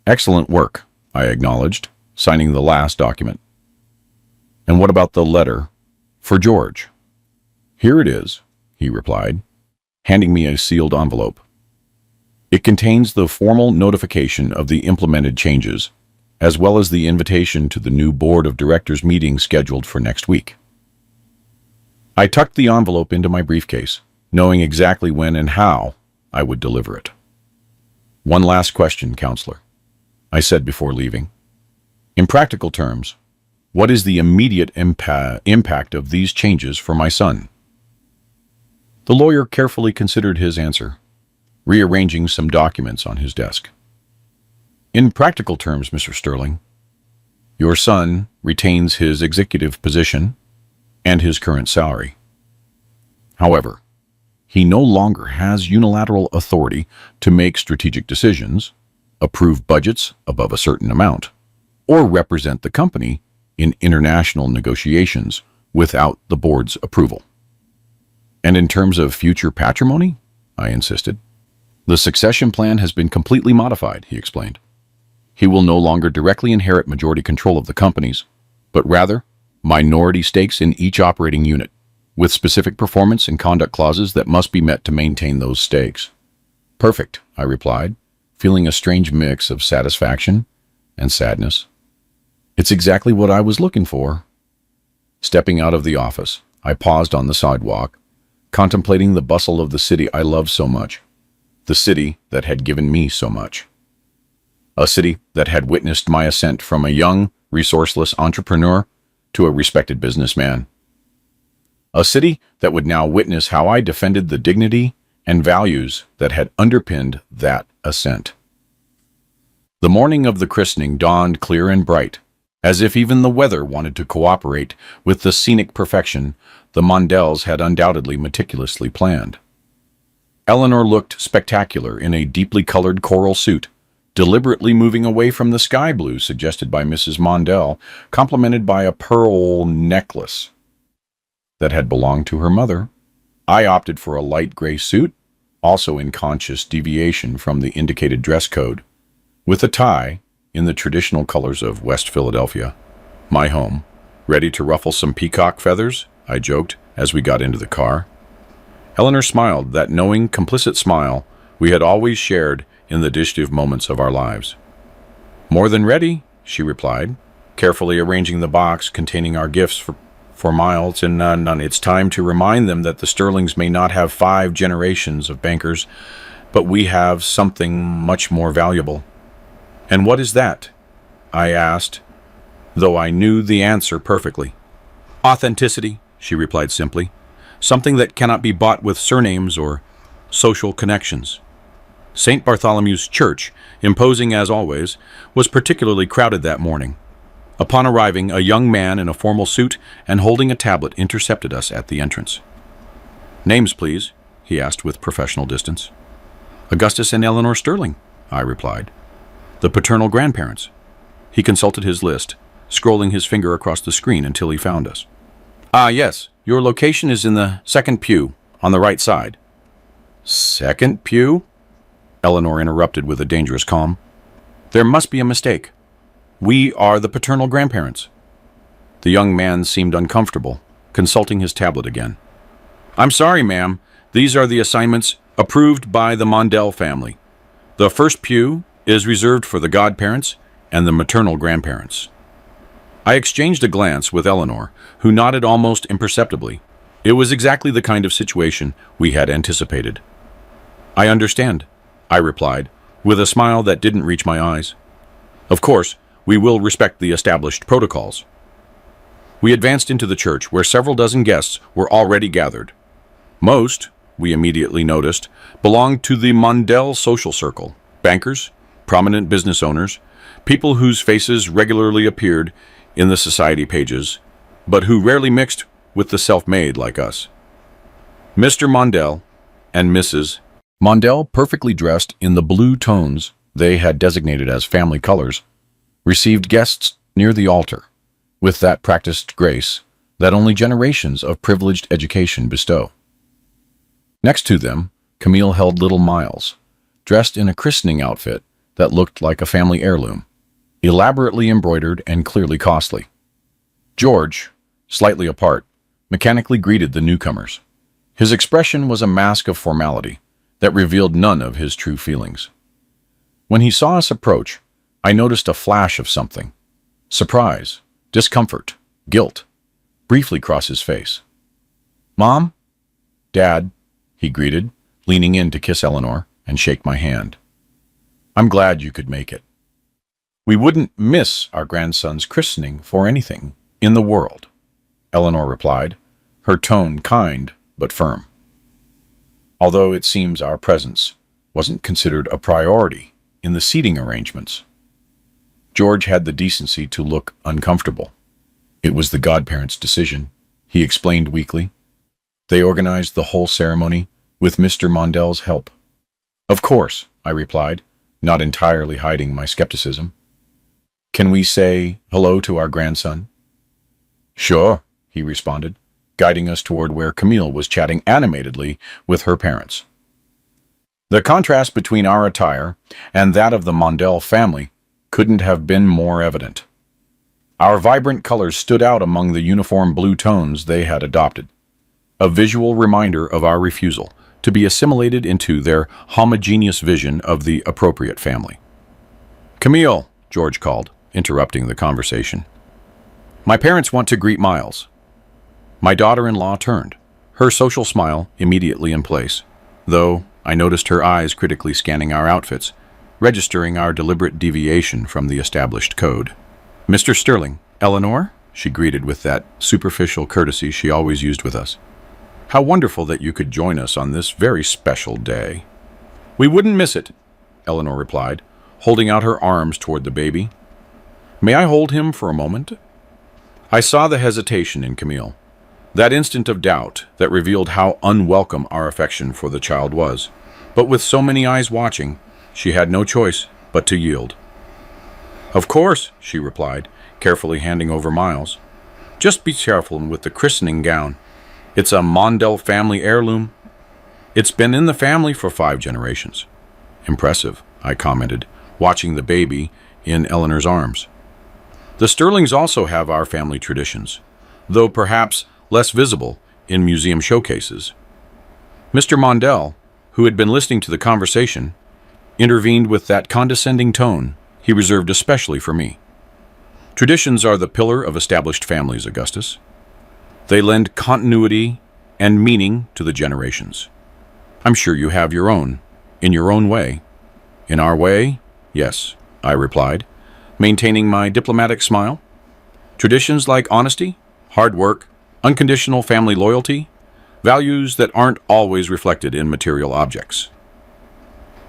Excellent work, I acknowledged, signing the last document. And what about the letter for George? Here it is, he replied, handing me a sealed envelope. It contains the formal notification of the implemented changes, as well as the invitation to the new board of directors meeting scheduled for next week. I tucked the envelope into my briefcase, knowing exactly when and how I would deliver it. One last question, Counselor, I said before leaving. In practical terms, what is the immediate impact of these changes for my son? The lawyer carefully considered his answer, rearranging some documents on his desk. In practical terms, Mr. Sterling, your son retains his executive position and his current salary. However, he no longer has unilateral authority to make strategic decisions, approve budgets above a certain amount, or represent the company in international negotiations without the board's approval. And in terms of future patrimony, I insisted. The succession plan has been completely modified, he explained. He will no longer directly inherit majority control of the companies, but rather minority stakes in each operating unit, with specific performance and conduct clauses that must be met to maintain those stakes. Perfect, I replied, feeling a strange mix of satisfaction and sadness. It's exactly what I was looking for. Stepping out of the office, I paused on the sidewalk, contemplating the bustle of the city I loved so much, the city that had given me so much. A city that had witnessed my ascent from a young, resourceless entrepreneur to a respected businessman. A city that would now witness how I defended the dignity and values that had underpinned that ascent. The morning of the christening dawned clear and bright, as if even the weather wanted to cooperate with the scenic perfection the Mondells had undoubtedly meticulously planned. Eleanor looked spectacular in a deeply colored coral suit, deliberately moving away from the sky blue suggested by Mrs. Mondell, complemented by a pearl necklace that had belonged to her mother. I opted for a light gray suit, also in conscious deviation from the indicated dress code, with a tie in the traditional colors of West Philadelphia, my home. Ready to ruffle some peacock feathers? I joked as we got into the car. Eleanor smiled, that knowing, complicit smile we had always shared in the disjunctive moments of our lives. More than ready, she replied, carefully arranging the box containing our gifts for miles and none. It's time to remind them that the Sterlings may not have 5 generations of bankers, but we have something much more valuable. And what is that? I asked, though I knew the answer perfectly. Authenticity, she replied simply. Something that cannot be bought with surnames or social connections. St. Bartholomew's Church, imposing as always, was particularly crowded that morning. Upon arriving, a young man in a formal suit and holding a tablet intercepted us at the entrance. Names, please, he asked with professional distance. Augustus and Eleanor Sterling, I replied. The paternal grandparents. He consulted his list, scrolling his finger across the screen until he found us. Ah, yes, your location is in the second pew, on the right side. Second pew? Eleanor interrupted with a dangerous calm. There must be a mistake. We are the paternal grandparents. The young man seemed uncomfortable, consulting his tablet again. I'm sorry, ma'am. These are the assignments approved by the Mondell family. The first pew is reserved for the godparents and the maternal grandparents. I exchanged a glance with Eleanor, who nodded almost imperceptibly. It was exactly the kind of situation we had anticipated. I understand, I replied, with a smile that didn't reach my eyes. Of course, we will respect the established protocols. We advanced into the church, where several dozen guests were already gathered. Most, we immediately noticed, belonged to the Mondell social circle. Bankers, prominent business owners, people whose faces regularly appeared in the society pages, but who rarely mixed with the self-made like us. Mr. Mondell and Mrs. Mondell, perfectly dressed in the blue tones they had designated as family colors, received guests near the altar, with that practiced grace that only generations of privileged education bestow. Next to them, Camille held little Miles, dressed in a christening outfit that looked like a family heirloom, elaborately embroidered and clearly costly. George, slightly apart, mechanically greeted the newcomers. His expression was a mask of formality that revealed none of his true feelings. When he saw us approach, I noticed a flash of something. Surprise, discomfort, guilt, briefly cross his face. Mom? Dad, he greeted, leaning in to kiss Eleanor and shake my hand. I'm glad you could make it. We wouldn't miss our grandson's christening for anything in the world, Eleanor replied, her tone kind but firm. Although it seems our presence wasn't considered a priority in the seating arrangements. George had the decency to look uncomfortable. It was the godparents' decision, he explained weakly. They organized the whole ceremony with Mr. Mondell's help. Of course, I replied, not entirely hiding my skepticism. Can we say hello to our grandson? Sure, he responded, guiding us toward where Camille was chatting animatedly with her parents. The contrast between our attire and that of the Mondell family couldn't have been more evident. Our vibrant colors stood out among the uniform blue tones they had adopted, a visual reminder of our refusal to be assimilated into their homogeneous vision of the appropriate family. Camille, George called, interrupting the conversation. My parents want to greet Miles. My daughter-in-law turned, her social smile immediately in place, though I noticed her eyes critically scanning our outfits, registering our deliberate deviation from the established code. Mr. Sterling, Eleanor, she greeted with that superficial courtesy she always used with us. How wonderful that you could join us on this very special day. We wouldn't miss it, Eleanor replied, holding out her arms toward the baby. May I hold him for a moment? I saw the hesitation in Camille, that instant of doubt that revealed how unwelcome our affection for the child was. But with so many eyes watching, she had no choice but to yield. Of course, she replied, carefully handing over Miles. Just be careful with the christening gown. It's a Mondell family heirloom. It's been in the family for 5 generations. Impressive, I commented, watching the baby in Eleanor's arms. The Sterlings also have our family traditions, though perhaps less visible in museum showcases. Mr. Mondell, who had been listening to the conversation, intervened with that condescending tone he reserved especially for me. Traditions are the pillar of established families, Augustus. They lend continuity and meaning to the generations. I'm sure you have your own, in your own way. In our way, yes, I replied, maintaining my diplomatic smile. Traditions like honesty, hard work, unconditional family loyalty, values that aren't always reflected in material objects.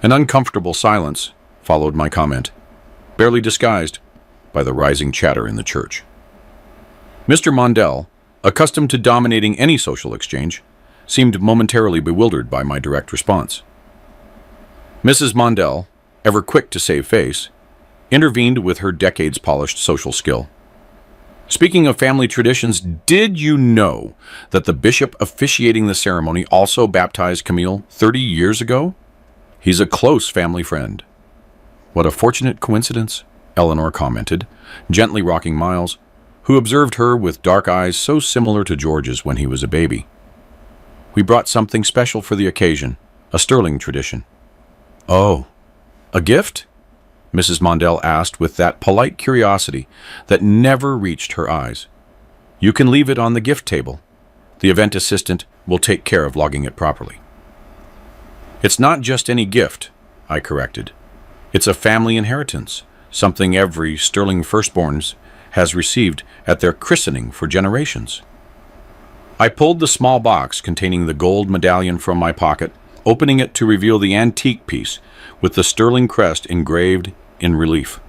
An uncomfortable silence followed my comment, barely disguised by the rising chatter in the church. Mr. Mondell, accustomed to dominating any social exchange, seemed momentarily bewildered by my direct response. Mrs. Mondell, ever quick to save face, intervened with her decades-polished social skill. Speaking of family traditions, did you know that the bishop officiating the ceremony also baptized Camille 30 years ago? He's a close family friend. What a fortunate coincidence, Eleanor commented, gently rocking Miles, who observed her with dark eyes so similar to George's when he was a baby. We brought something special for the occasion, a sterling tradition. Oh, a gift? Mrs. Mondell asked with that polite curiosity that never reached her eyes. You can leave it on the gift table. The event assistant will take care of logging it properly. It's not just any gift, I corrected. It's a family inheritance, something every sterling firstborns has received at their christening for generations. I pulled the small box containing the gold medallion from my pocket, opening it to reveal the antique piece with the sterling crest engraved in relief.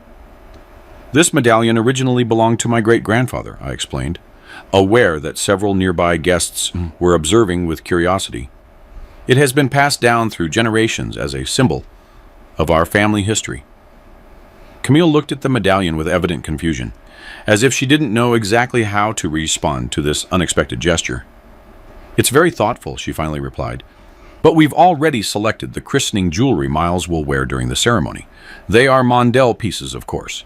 This medallion originally belonged to my great-grandfather, I explained, aware that several nearby guests were observing with curiosity. It has been passed down through generations as a symbol of our family history. Camille looked at the medallion with evident confusion, as if she didn't know exactly how to respond to this unexpected gesture. It's very thoughtful, she finally replied, but we've already selected the christening jewelry Miles will wear during the ceremony. They are Mondell pieces, of course.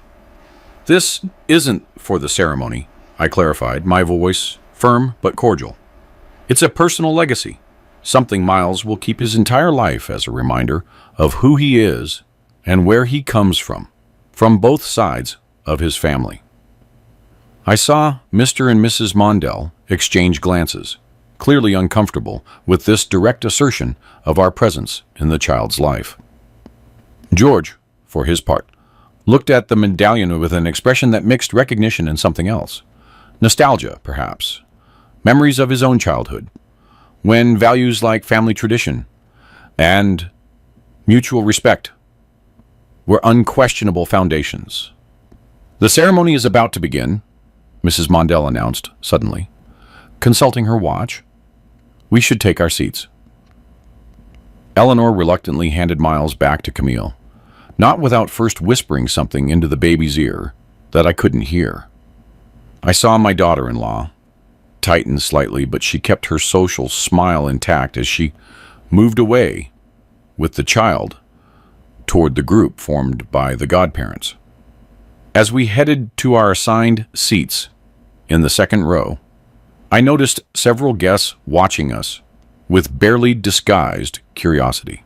This isn't for the ceremony, I clarified, my voice firm but cordial. It's a personal legacy, something Miles will keep his entire life as a reminder of who he is and where he comes from both sides of his family. I saw Mr. and Mrs. Mondell exchange glances, clearly uncomfortable with this direct assertion of our presence in the child's life. George, for his part, looked at the medallion with an expression that mixed recognition and something else. Nostalgia, perhaps. Memories of his own childhood, when values like family tradition and mutual respect were unquestionable foundations. The ceremony is about to begin, Mrs. Mondell announced suddenly, consulting her watch. We should take our seats. Eleanor reluctantly handed Miles back to Camille, not without first whispering something into the baby's ear that I couldn't hear. I saw my daughter-in-law tighten slightly, but she kept her social smile intact as she moved away with the child toward the group formed by the godparents. As we headed to our assigned seats in the second row, I noticed several guests watching us with barely disguised curiosity.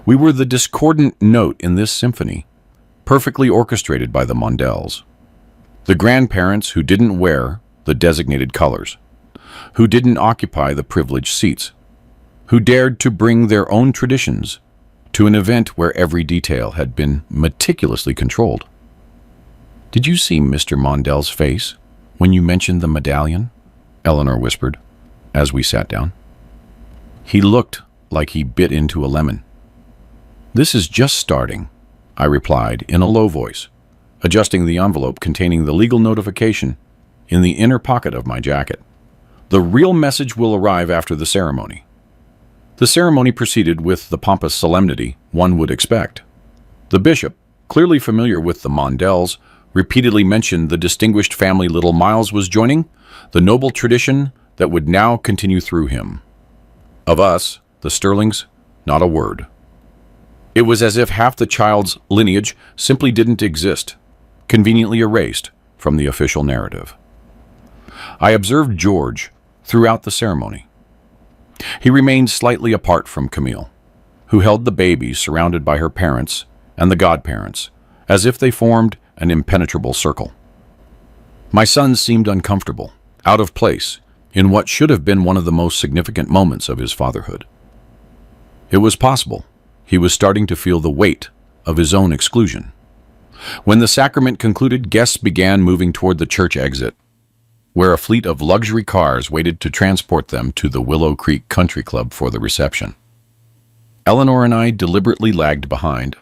We were the discordant note in this symphony, perfectly orchestrated by the Mondells. The grandparents who didn't wear the designated colors, who didn't occupy the privileged seats, who dared to bring their own traditions to an event where every detail had been meticulously controlled. Did you see Mr. Mondell's face when you mentioned the medallion? Eleanor whispered, as we sat down. He looked like he bit into a lemon. This is just starting, I replied in a low voice, adjusting the envelope containing the legal notification in the inner pocket of my jacket. The real message will arrive after the ceremony. The ceremony proceeded with the pompous solemnity one would expect. The bishop, clearly familiar with the Mondells, repeatedly mentioned the distinguished family little Miles was joining, the noble tradition that would now continue through him. Of us, the Sterlings, not a word. It was as if half the child's lineage simply didn't exist, conveniently erased from the official narrative. I observed George throughout the ceremony. He remained slightly apart from Camille, who held the baby surrounded by her parents and the godparents, as if they formed an impenetrable circle. My son seemed uncomfortable, out of place in what should have been one of the most significant moments of his fatherhood. It was possible he was starting to feel the weight of his own exclusion. When the sacrament concluded, guests began moving toward the church exit, where a fleet of luxury cars waited to transport them to the Willow Creek Country Club for the reception. Eleanor and I deliberately lagged behind,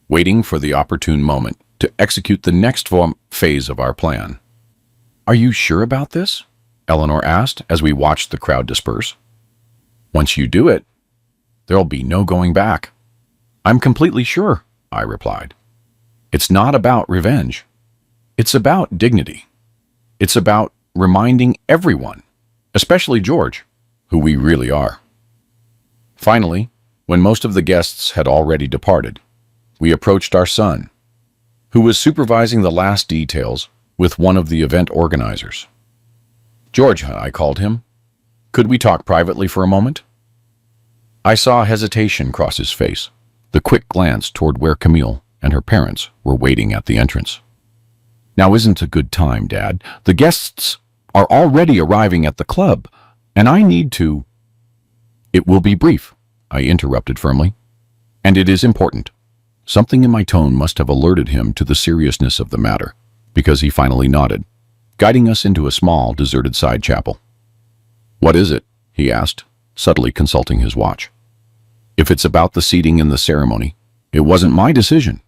waiting for the opportune moment to execute the next phase of our plan. "Are you sure about this?" Eleanor asked as we watched the crowd disperse. "Once you do it, there'll be no going back." "I'm completely sure," I replied. "It's not about revenge. It's about dignity. It's about reminding everyone, especially George, who we really are." Finally, when most of the guests had already departed, we approached our son, who was supervising the last details with one of the event organizers. "George," I called him, "could we talk privately for a moment?" I saw hesitation cross his face, the quick glance toward where Camille and her parents were waiting at the entrance. "Now isn't a good time, Dad. The guests are already arriving at the club, and I need to—" "It will be brief," I interrupted firmly. "And it is important." Something in my tone must have alerted him to the seriousness of the matter, because he finally nodded, guiding us into a small, deserted side chapel. "What is it?" he asked, subtly consulting his watch. "If it's about the seating in the ceremony, it wasn't my decision.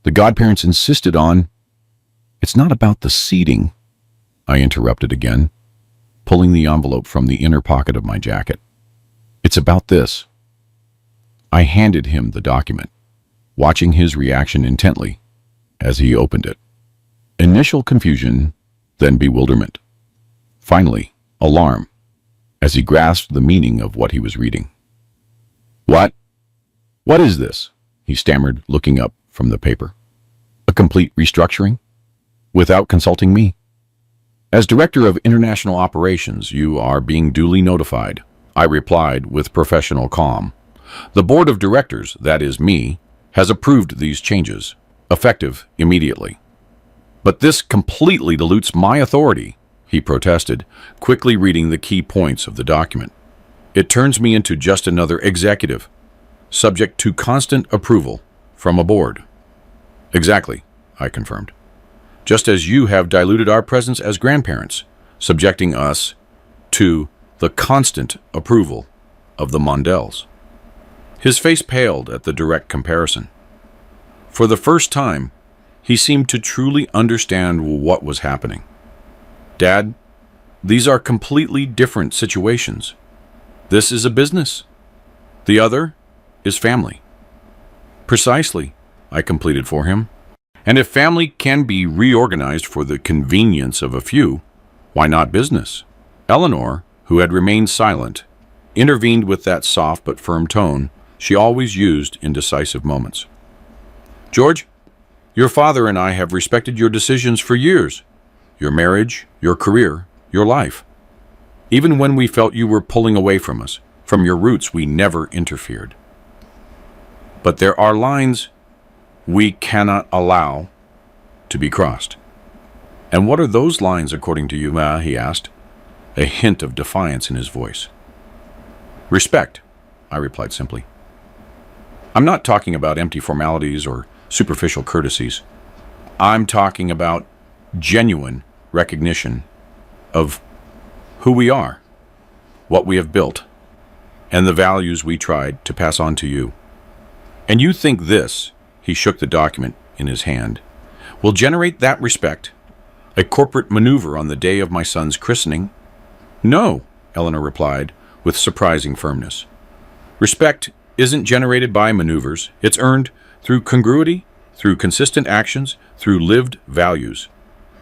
The godparents insisted on—" "It's not about the seating," I interrupted again, pulling the envelope from the inner pocket of my jacket. "It's about this." I handed him the document, watching his reaction intently as he opened it. Initial confusion, then bewilderment. Finally, alarm, as he grasped the meaning of what he was reading. "What? What is this?" he stammered, looking up from the paper. "A complete restructuring? Without consulting me?" "As Director of International Operations, you are being duly notified," I replied with professional calm. "The Board of Directors, that is me, has approved these changes, effective immediately." "But this completely dilutes my authority," he protested, quickly reading the key points of the document. "It turns me into just another executive, subject to constant approval from a board." "Exactly," I confirmed. "Just as you have diluted our presence as grandparents, subjecting us to the constant approval of the Mondells." His face paled at the direct comparison. For the first time, he seemed to truly understand what was happening. "Dad, these are completely different situations. This is a business. The other is family." "Precisely," I completed for him. "And if family can be reorganized for the convenience of a few, why not business?" Eleanor, who had remained silent, intervened with that soft but firm tone she always used in decisive moments. "George, your father and I have respected your decisions for years. Your marriage, your career, your life. Even when we felt you were pulling away from us, from your roots, we never interfered. But there are lines we cannot allow to be crossed." "And what are those lines according to you, Ma?" he asked, a hint of defiance in his voice. "Respect," I replied simply. "I'm not talking about empty formalities or superficial courtesies. I'm talking about genuine recognition of who we are, what we have built, and the values we tried to pass on to you. And you think this," he shook the document in his hand, "will generate that respect, a corporate maneuver on the day of my son's christening?" "No," Eleanor replied with surprising firmness. "Respect isn't generated by maneuvers. It's earned through congruity, through consistent actions, through lived values.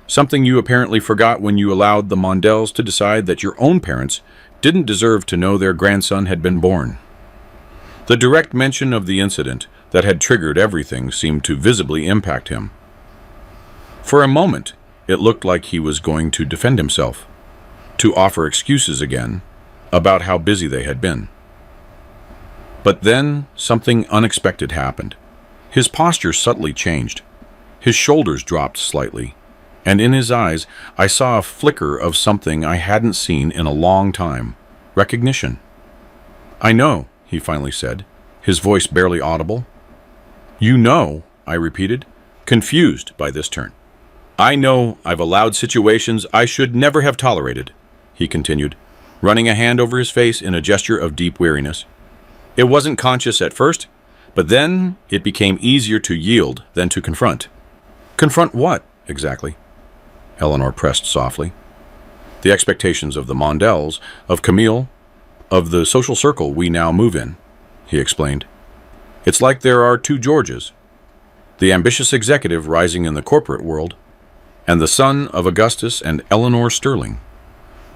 Something you apparently forgot when you allowed the Mondells to decide that your own parents didn't deserve to know their grandson had been born." The direct mention of the incident that had triggered everything seemed to visibly impact him. For a moment, it looked like he was going to defend himself, to offer excuses again about how busy they had been. But then something unexpected happened. His posture subtly changed. His shoulders dropped slightly, and in his eyes I saw a flicker of something I hadn't seen in a long time. Recognition. "I know," he finally said, his voice barely audible. "You know," I repeated, confused by this turn. "I know I've allowed situations I should never have tolerated," he continued, running a hand over his face in a gesture of deep weariness. "It wasn't conscious at first, but then it became easier to yield than to confront." "Confront what, exactly?" Eleanor pressed softly. "The expectations of the Mondells, of Camille, of the social circle we now move in," he explained. "It's like there are two Georges, the ambitious executive rising in the corporate world, and the son of Augustus and Eleanor Sterling,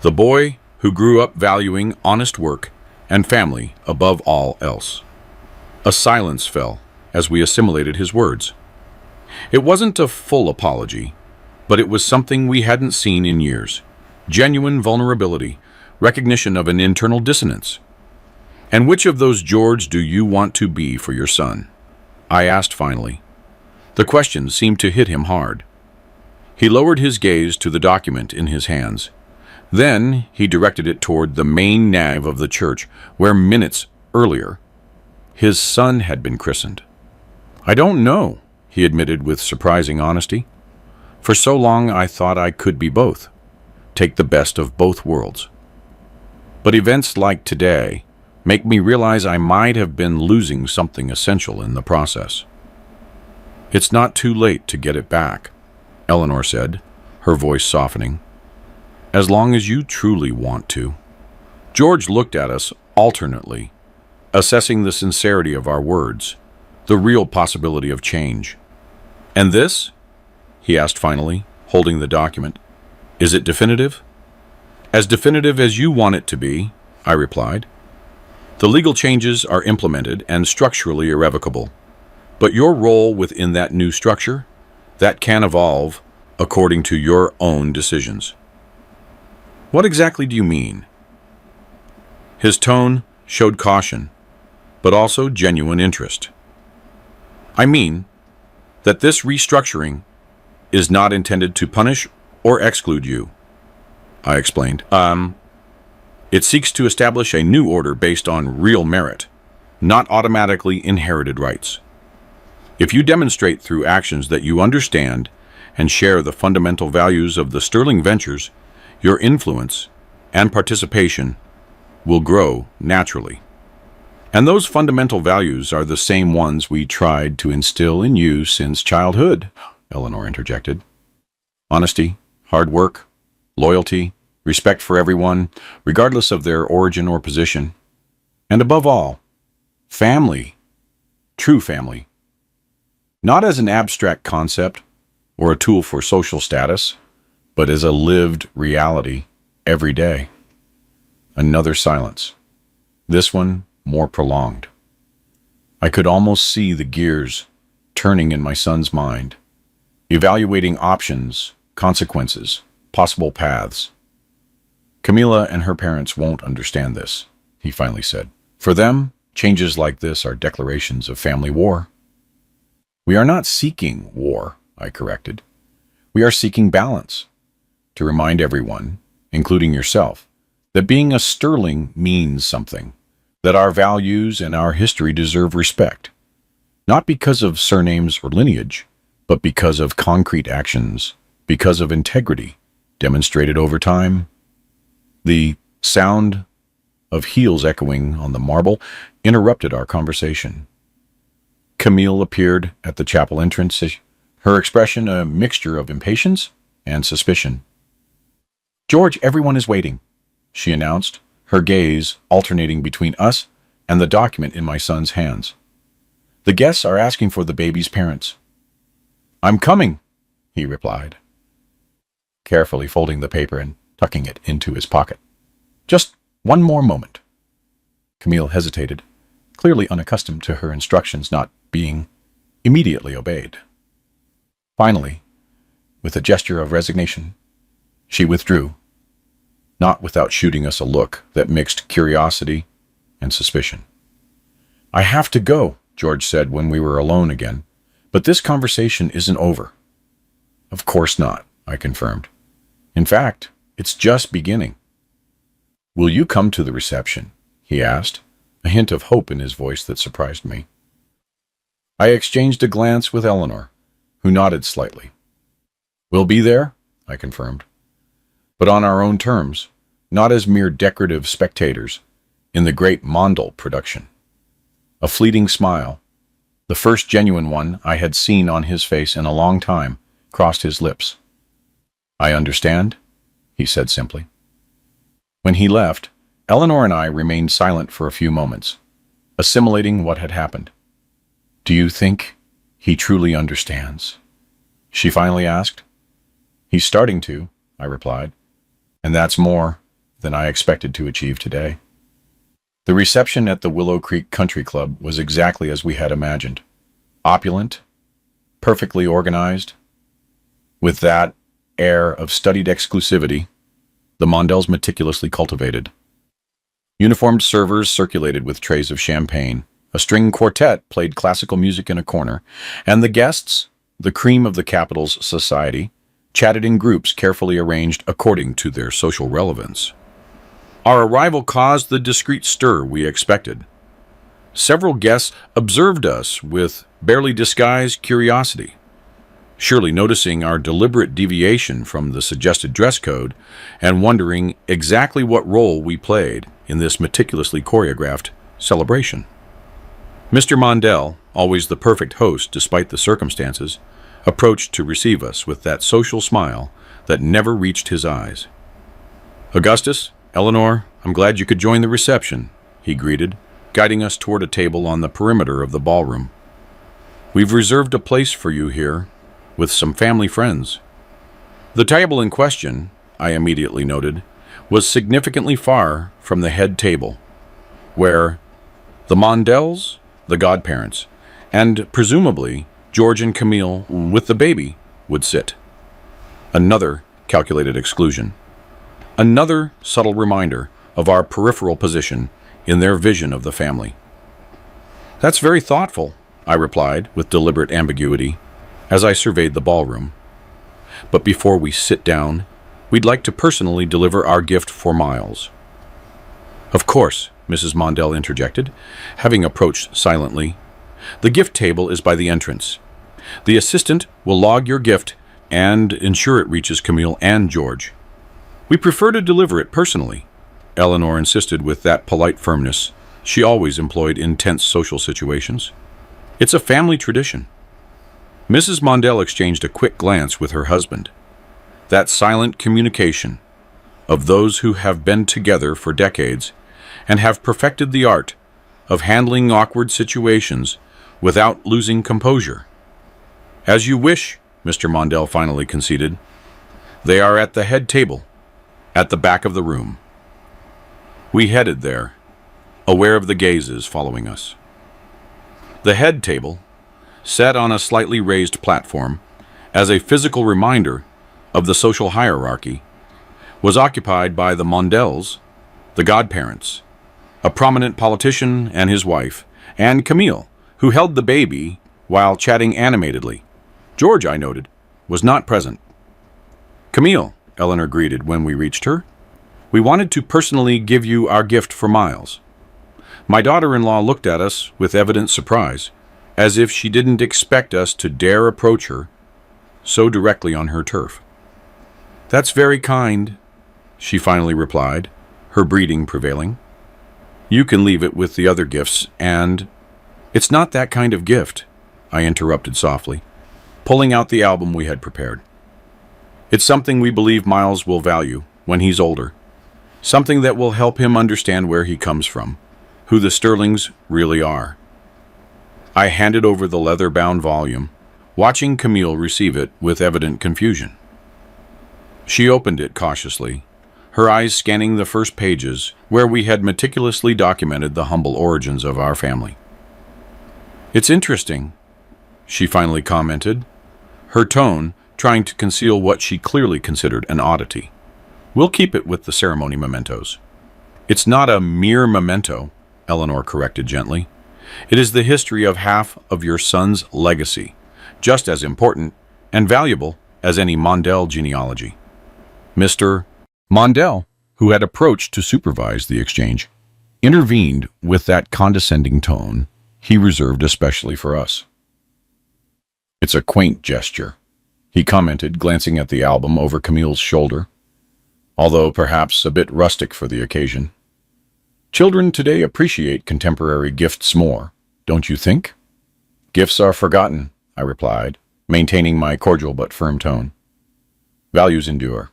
the boy who grew up valuing honest work and family above all else." A silence fell as we assimilated his words. It wasn't a full apology, but it was something we hadn't seen in years. Genuine vulnerability, recognition of an internal dissonance. "And which of those George do you want to be for your son?" I asked finally. The question seemed to hit him hard. He lowered his gaze to the document in his hands. Then he directed it toward the main nave of the church, where minutes earlier his son had been christened. "I don't know," he admitted with surprising honesty. "For so long I thought I could be both, take the best of both worlds. But events like today make me realize I might have been losing something essential in the process." "It's not too late to get it back," Eleanor said, her voice softening. "As long as you truly want to." George looked at us alternately, assessing the sincerity of our words, the real possibility of change. "And this?" he asked finally, holding the document. "Is it definitive?" "As definitive as you want it to be," I replied. "The legal changes are implemented and structurally irrevocable. But your role within that new structure, that can evolve according to your own decisions." "What exactly do you mean?" His tone showed caution, but also genuine interest. "I mean that this restructuring is not intended to punish or exclude you," I explained. It seeks to establish a new order based on real merit, not automatically inherited rights. If you demonstrate through actions that you understand and share the fundamental values of the Sterling Ventures, your influence and participation will grow naturally. And those fundamental values are the same ones we tried to instill in you since childhood," Eleanor interjected. "Honesty, hard work, loyalty, respect for everyone, regardless of their origin or position. And above all, family, true family. Not as an abstract concept or a tool for social status, but as a lived reality every day." Another silence, this one more prolonged. I could almost see the gears turning in my son's mind, evaluating options, consequences, possible paths. "Camilla and her parents won't understand this," he finally said. "For them, changes like this are declarations of family war." "We are not seeking war," I corrected. "We are seeking balance, to remind everyone, including yourself, that being a Sterling means something, that our values and our history deserve respect, not because of surnames or lineage, but because of concrete actions, because of integrity demonstrated over time." The sound of heels echoing on the marble interrupted our conversation. Camille appeared at the chapel entrance, her expression a mixture of impatience and suspicion. "George, everyone is waiting," she announced, her gaze alternating between us and the document in my son's hands. "The guests are asking for the baby's parents." "I'm coming," he replied, carefully folding the paper and tucking it into his pocket. "Just one more moment." Camille hesitated, clearly unaccustomed to her instructions not being immediately obeyed. Finally, with a gesture of resignation, she withdrew, not without shooting us a look that mixed curiosity and suspicion. "I have to go," George said when we were alone again, "but this conversation isn't over." "Of course not," I confirmed. In fact, it's just beginning. Will you come to the reception? He asked, a hint of hope in his voice that surprised me. I exchanged a glance with Eleanor, who nodded slightly. We'll be there, I confirmed, but on our own terms, not as mere decorative spectators in the great Mondal production. A fleeting smile, the first genuine one I had seen on his face in a long time, crossed his lips. I understand, he said simply. When he left, Eleanor and I remained silent for a few moments, assimilating what had happened. Do you think he truly understands? She finally asked. He's starting to, I replied, and that's more than I expected to achieve today. The reception at the Willow Creek Country Club was exactly as we had imagined. Opulent, perfectly organized, with that air of studied exclusivity the Mondells meticulously cultivated. Uniformed servers circulated with trays of champagne. A string quartet played classical music in a corner, and the guests, the cream of the capital's society, chatted in groups carefully arranged according to their social relevance. Our arrival caused the discreet stir we expected. Several guests observed us with barely disguised curiosity, surely noticing our deliberate deviation from the suggested dress code and wondering exactly what role we played in this meticulously choreographed celebration. Mr. Mondell, always the perfect host despite the circumstances, approached to receive us with that social smile that never reached his eyes. Augustus, Eleanor, I'm glad you could join the reception, he greeted, guiding us toward a table on the perimeter of the ballroom. We've reserved a place for you here, with some family friends. The table in question, I immediately noted, was significantly far from the head table, where the Mondells, the godparents, and presumably George and Camille with the baby would sit. Another calculated exclusion. Another subtle reminder of our peripheral position in their vision of the family. That's very thoughtful, I replied with deliberate ambiguity as I surveyed the ballroom. But before we sit down, we'd like to personally deliver our gift for Miles. Of course, Mrs. Mondell interjected, having approached silently. The gift table is by the entrance. The assistant will log your gift and ensure it reaches Camille and George. We prefer to deliver it personally, Eleanor insisted with that polite firmness she always employed in tense social situations. It's a family tradition. Mrs. Mondell exchanged a quick glance with her husband. That silent communication of those who have been together for decades and have perfected the art of handling awkward situations without losing composure. As you wish, Mr. Mondell finally conceded. They are at the head table, at the back of the room. We headed there, aware of the gazes following us. The head table, set on a slightly raised platform, as a physical reminder of the social hierarchy, was occupied by the Mondells, the godparents, a prominent politician and his wife, and Camille, who held the baby while chatting animatedly. George, I noted, was not present. Camille, Eleanor greeted when we reached her. We wanted to personally give you our gift for Miles. My daughter-in-law looked at us with evident surprise, as if she didn't expect us to dare approach her so directly on her turf. That's very kind, she finally replied, her breeding prevailing. You can leave it with the other gifts, and... It's not that kind of gift, I interrupted softly, pulling out the album we had prepared. It's something we believe Miles will value when he's older, something that will help him understand where he comes from, who the Sterlings really are. I handed over the leather-bound volume, watching Camille receive it with evident confusion. She opened it cautiously, her eyes scanning the first pages where we had meticulously documented the humble origins of our family. It's interesting, she finally commented, her tone trying to conceal what she clearly considered an oddity. We'll keep it with the ceremony mementos. It's not a mere memento, Eleanor corrected gently. It is the history of half of your son's legacy, just as important and valuable as any Mondell genealogy. Mr. Mondell, who had approached to supervise the exchange, intervened with that condescending tone he reserved especially for us. "It's a quaint gesture," he commented, glancing at the album over Camille's shoulder, "although perhaps a bit rustic for the occasion. Children today appreciate contemporary gifts more, don't you think?" "Gifts are forgotten," I replied, maintaining my cordial but firm tone. "Values endure.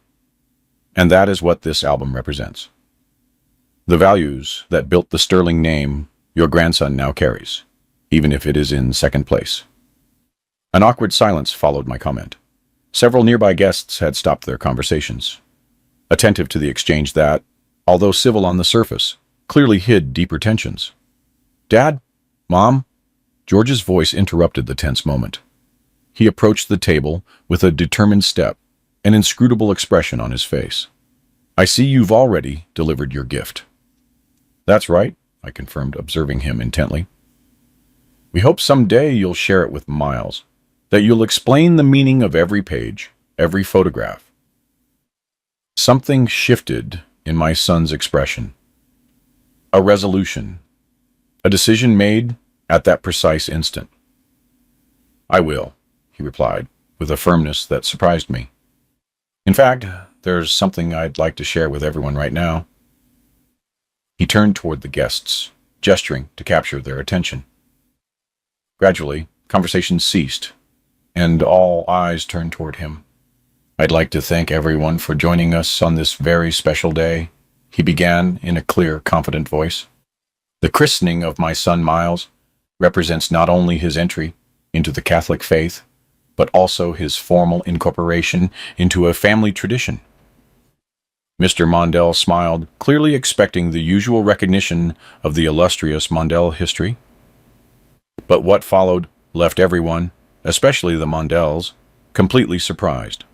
And that is what this album represents. The values that built the sterling name your grandson now carries, even if it is in second place." An awkward silence followed my comment. Several nearby guests had stopped their conversations, attentive to the exchange that, although civil on the surface, clearly hid deeper tensions. "Dad? Mom?" George's voice interrupted the tense moment. He approached the table with a determined step, an inscrutable expression on his face. "I see you've already delivered your gift." "That's right," I confirmed, observing him intently. "We hope someday you'll share it with Miles, that you'll explain the meaning of every page, every photograph." Something shifted in my son's expression. A resolution, a decision made at that precise instant. "I will," he replied, with a firmness that surprised me. "In fact, there's something I'd like to share with everyone right now." He turned toward the guests, gesturing to capture their attention. Gradually, conversation ceased, and all eyes turned toward him. "I'd like to thank everyone for joining us on this very special day," he began in a clear, confident voice. "The christening of my son Miles represents not only his entry into the Catholic faith, but also his formal incorporation into a family tradition." Mr. Mondell smiled, clearly expecting the usual recognition of the illustrious Mondell history. But what followed left everyone, especially the Mondells, completely surprised.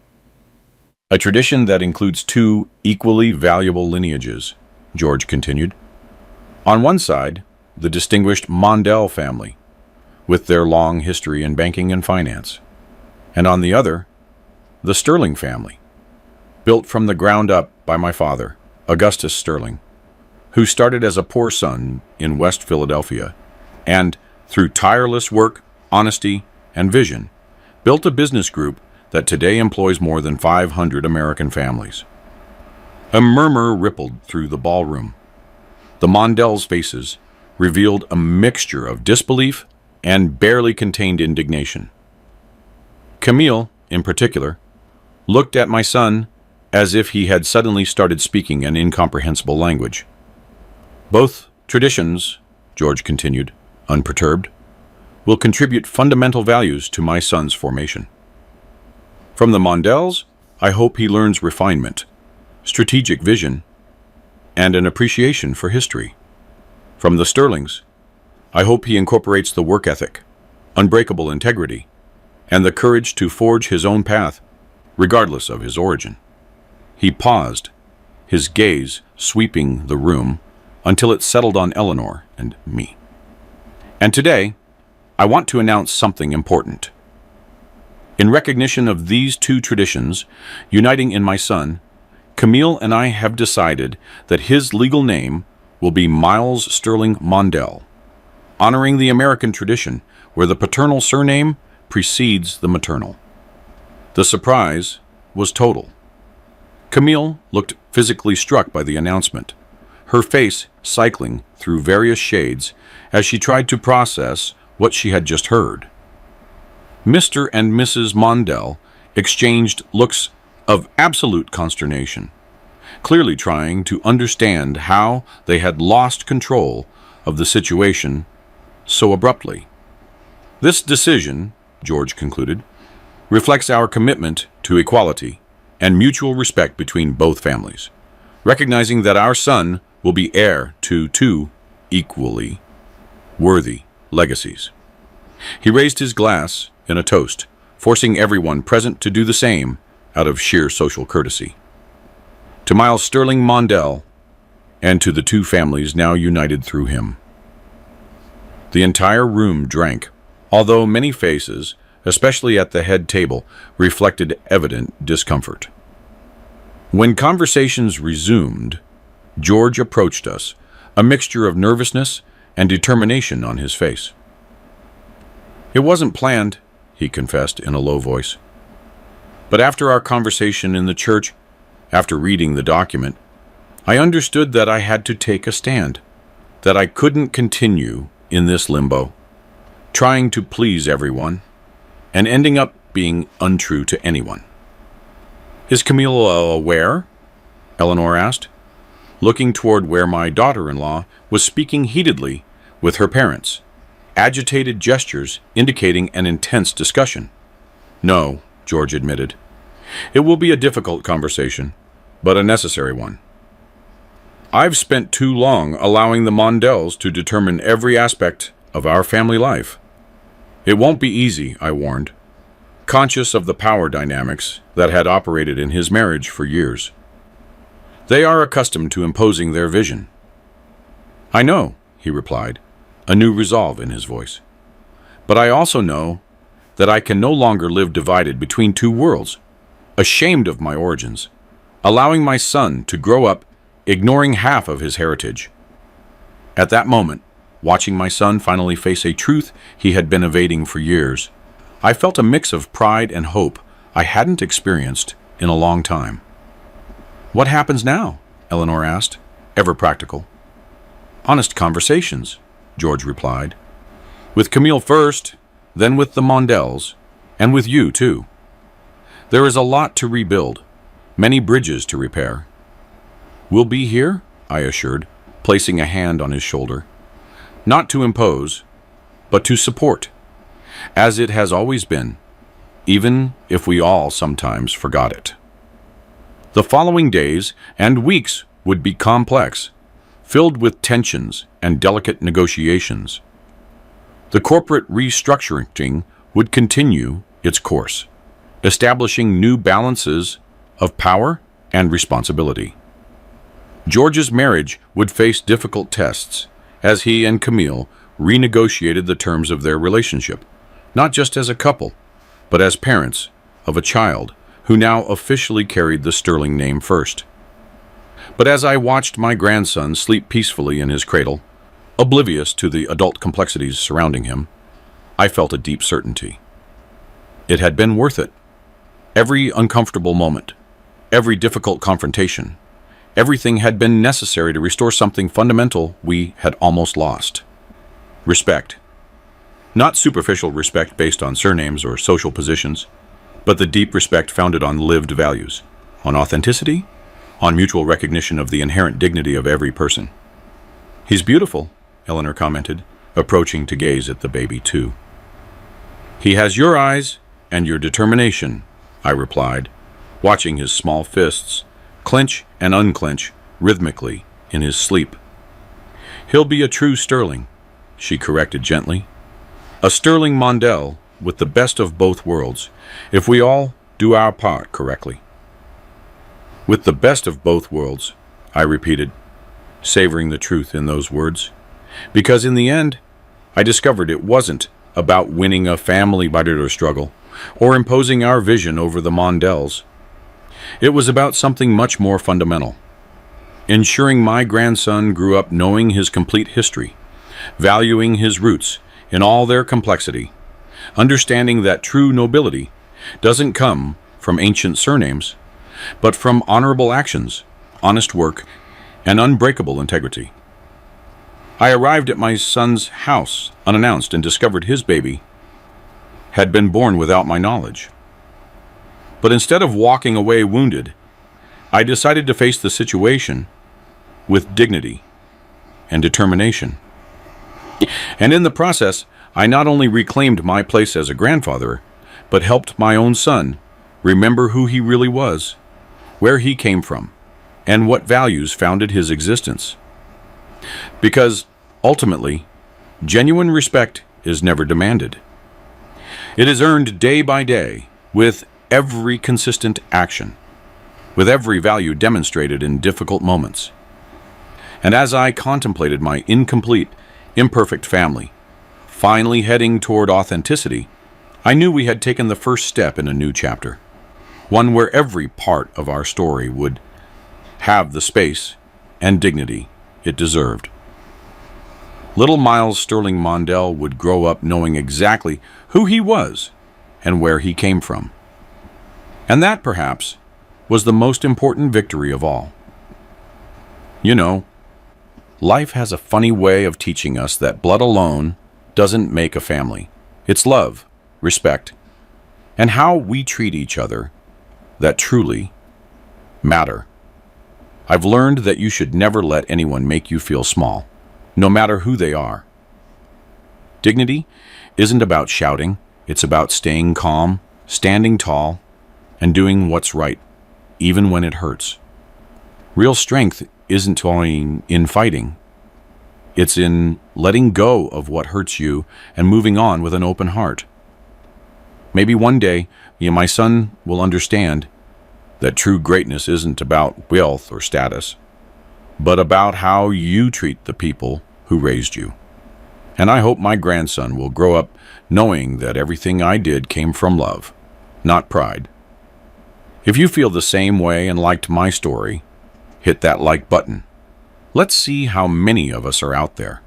"A tradition that includes two equally valuable lineages," George continued. "On one side, the distinguished Mondell family, with their long history in banking and finance. And on the other, the Sterling family, built from the ground up by my father, Augustus Sterling, who started as a poor son in West Philadelphia and, through tireless work, honesty, and vision, built a business group that today employs more than 500 American families." A murmur rippled through the ballroom. The Mondells' faces revealed a mixture of disbelief and barely contained indignation. Camille, in particular, looked at my son as if he had suddenly started speaking an incomprehensible language. "Both traditions," George continued, unperturbed, "will contribute fundamental values to my son's formation. From the Mondells, I hope he learns refinement, strategic vision, and an appreciation for history. From the Sterlings, I hope he incorporates the work ethic, unbreakable integrity, and the courage to forge his own path, regardless of his origin." He paused, his gaze sweeping the room until it settled on Eleanor and me. "And today, I want to announce something important. In recognition of these two traditions uniting in my son, Camille and I have decided that his legal name will be Miles Sterling Mondell, honoring the American tradition where the paternal surname precedes the maternal." The surprise was total. Camille looked physically struck by the announcement, her face cycling through various shades as she tried to process what she had just heard. Mr. and Mrs. Mondell exchanged looks of absolute consternation, clearly trying to understand how they had lost control of the situation so abruptly. "This decision," George concluded, "reflects our commitment to equality and mutual respect between both families, recognizing that our son will be heir to two equally worthy legacies." He raised his glass in a toast, forcing everyone present to do the same out of sheer social courtesy. To Miles Sterling Mondell, and to the two families now united through him. The entire room drank, although many faces especially at the head table, reflected evident discomfort. When conversations resumed, George approached us, a mixture of nervousness and determination on his face. "It wasn't planned," he confessed in a low voice. "But after our conversation in the church, after reading the document, I understood that I had to take a stand, that I couldn't continue in this limbo, trying to please everyone, and ending up being untrue to anyone." "Is Camille aware?" Eleanor asked, looking toward where my daughter-in-law was speaking heatedly with her parents, agitated gestures indicating an intense discussion. "No," George admitted. "It will be a difficult conversation, but a necessary one. I've spent too long allowing the Mondells to determine every aspect of our family life. It won't be easy," I warned, conscious of the power dynamics that had operated in his marriage for years. "They are accustomed to imposing their vision." "I know," he replied, a new resolve in his voice. "But I also know that I can no longer live divided between two worlds, ashamed of my origins, allowing my son to grow up ignoring half of his heritage." At that moment, watching my son finally face a truth he had been evading for years, I felt a mix of pride and hope I hadn't experienced in a long time. "What happens now?" Eleanor asked, ever practical. "Honest conversations," George replied. "With Camille first, then with the Mondells, and with you too. There is a lot to rebuild, many bridges to repair." "We'll be here," I assured, placing a hand on his shoulder. "Not to impose, but to support, as it has always been, even if we all sometimes forgot it." The following days and weeks would be complex, filled with tensions and delicate negotiations. The corporate restructuring would continue its course, establishing new balances of power and responsibility. George's marriage would face difficult tests as he and Camille renegotiated the terms of their relationship, not just as a couple, but as parents of a child who now officially carried the Sterling name first. But as I watched my grandson sleep peacefully in his cradle, oblivious to the adult complexities surrounding him, I felt a deep certainty. It had been worth it. Every uncomfortable moment, every difficult confrontation, everything had been necessary to restore something fundamental we had almost lost. Respect. Not superficial respect based on surnames or social positions, but the deep respect founded on lived values, on authenticity, on mutual recognition of the inherent dignity of every person. "He's beautiful," Eleanor commented, approaching to gaze at the baby too. "He has your eyes and your determination," I replied, watching his small fists clench and unclench rhythmically in his sleep. "He'll be a true Sterling," she corrected gently. "A Sterling Mondell with the best of both worlds, if we all do our part correctly." "With the best of both worlds," I repeated, savoring the truth in those words, because in the end, I discovered it wasn't about winning a family barter struggle or imposing our vision over the Mondells. It was about something much more fundamental, ensuring my grandson grew up knowing his complete history, valuing his roots in all their complexity, understanding that true nobility doesn't come from ancient surnames, but from honorable actions, honest work, and unbreakable integrity. I arrived at my son's house unannounced and discovered his baby had been born without my knowledge. But instead of walking away wounded, I decided to face the situation with dignity and determination. And in the process, I not only reclaimed my place as a grandfather, but helped my own son remember who he really was, where he came from, and what values founded his existence. Because, ultimately, genuine respect is never demanded. It is earned day by day, with every consistent action, with every value demonstrated in difficult moments. And as I contemplated my incomplete, imperfect family, finally heading toward authenticity, I knew we had taken the first step in a new chapter, one where every part of our story would have the space and dignity it deserved. Little Miles Sterling Mondell would grow up knowing exactly who he was and where he came from. And that, perhaps, was the most important victory of all. You know, life has a funny way of teaching us that blood alone doesn't make a family. It's love, respect, and how we treat each other that truly matter. I've learned that you should never let anyone make you feel small, no matter who they are. Dignity isn't about shouting, it's about staying calm, standing tall, and doing what's right, even when it hurts. Real strength isn't toying in fighting. It's in letting go of what hurts you and moving on with an open heart. Maybe one day, my son will understand that true greatness isn't about wealth or status, but about how you treat the people who raised you. And I hope my grandson will grow up knowing that everything I did came from love, not pride. If you feel the same way and liked my story, hit that like button. Let's see how many of us are out there.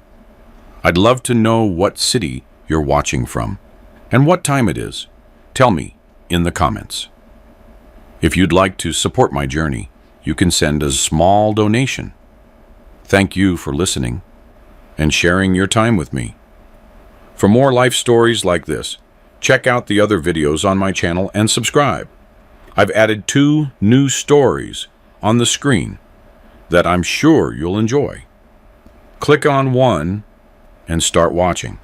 I'd love to know what city you're watching from and what time it is. Tell me in the comments. If you'd like to support my journey, you can send a small donation. Thank you for listening and sharing your time with me. For more life stories like this, check out the other videos on my channel and subscribe. I've added 2 new stories on the screen that I'm sure you'll enjoy. Click on one and start watching.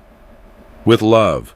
With love,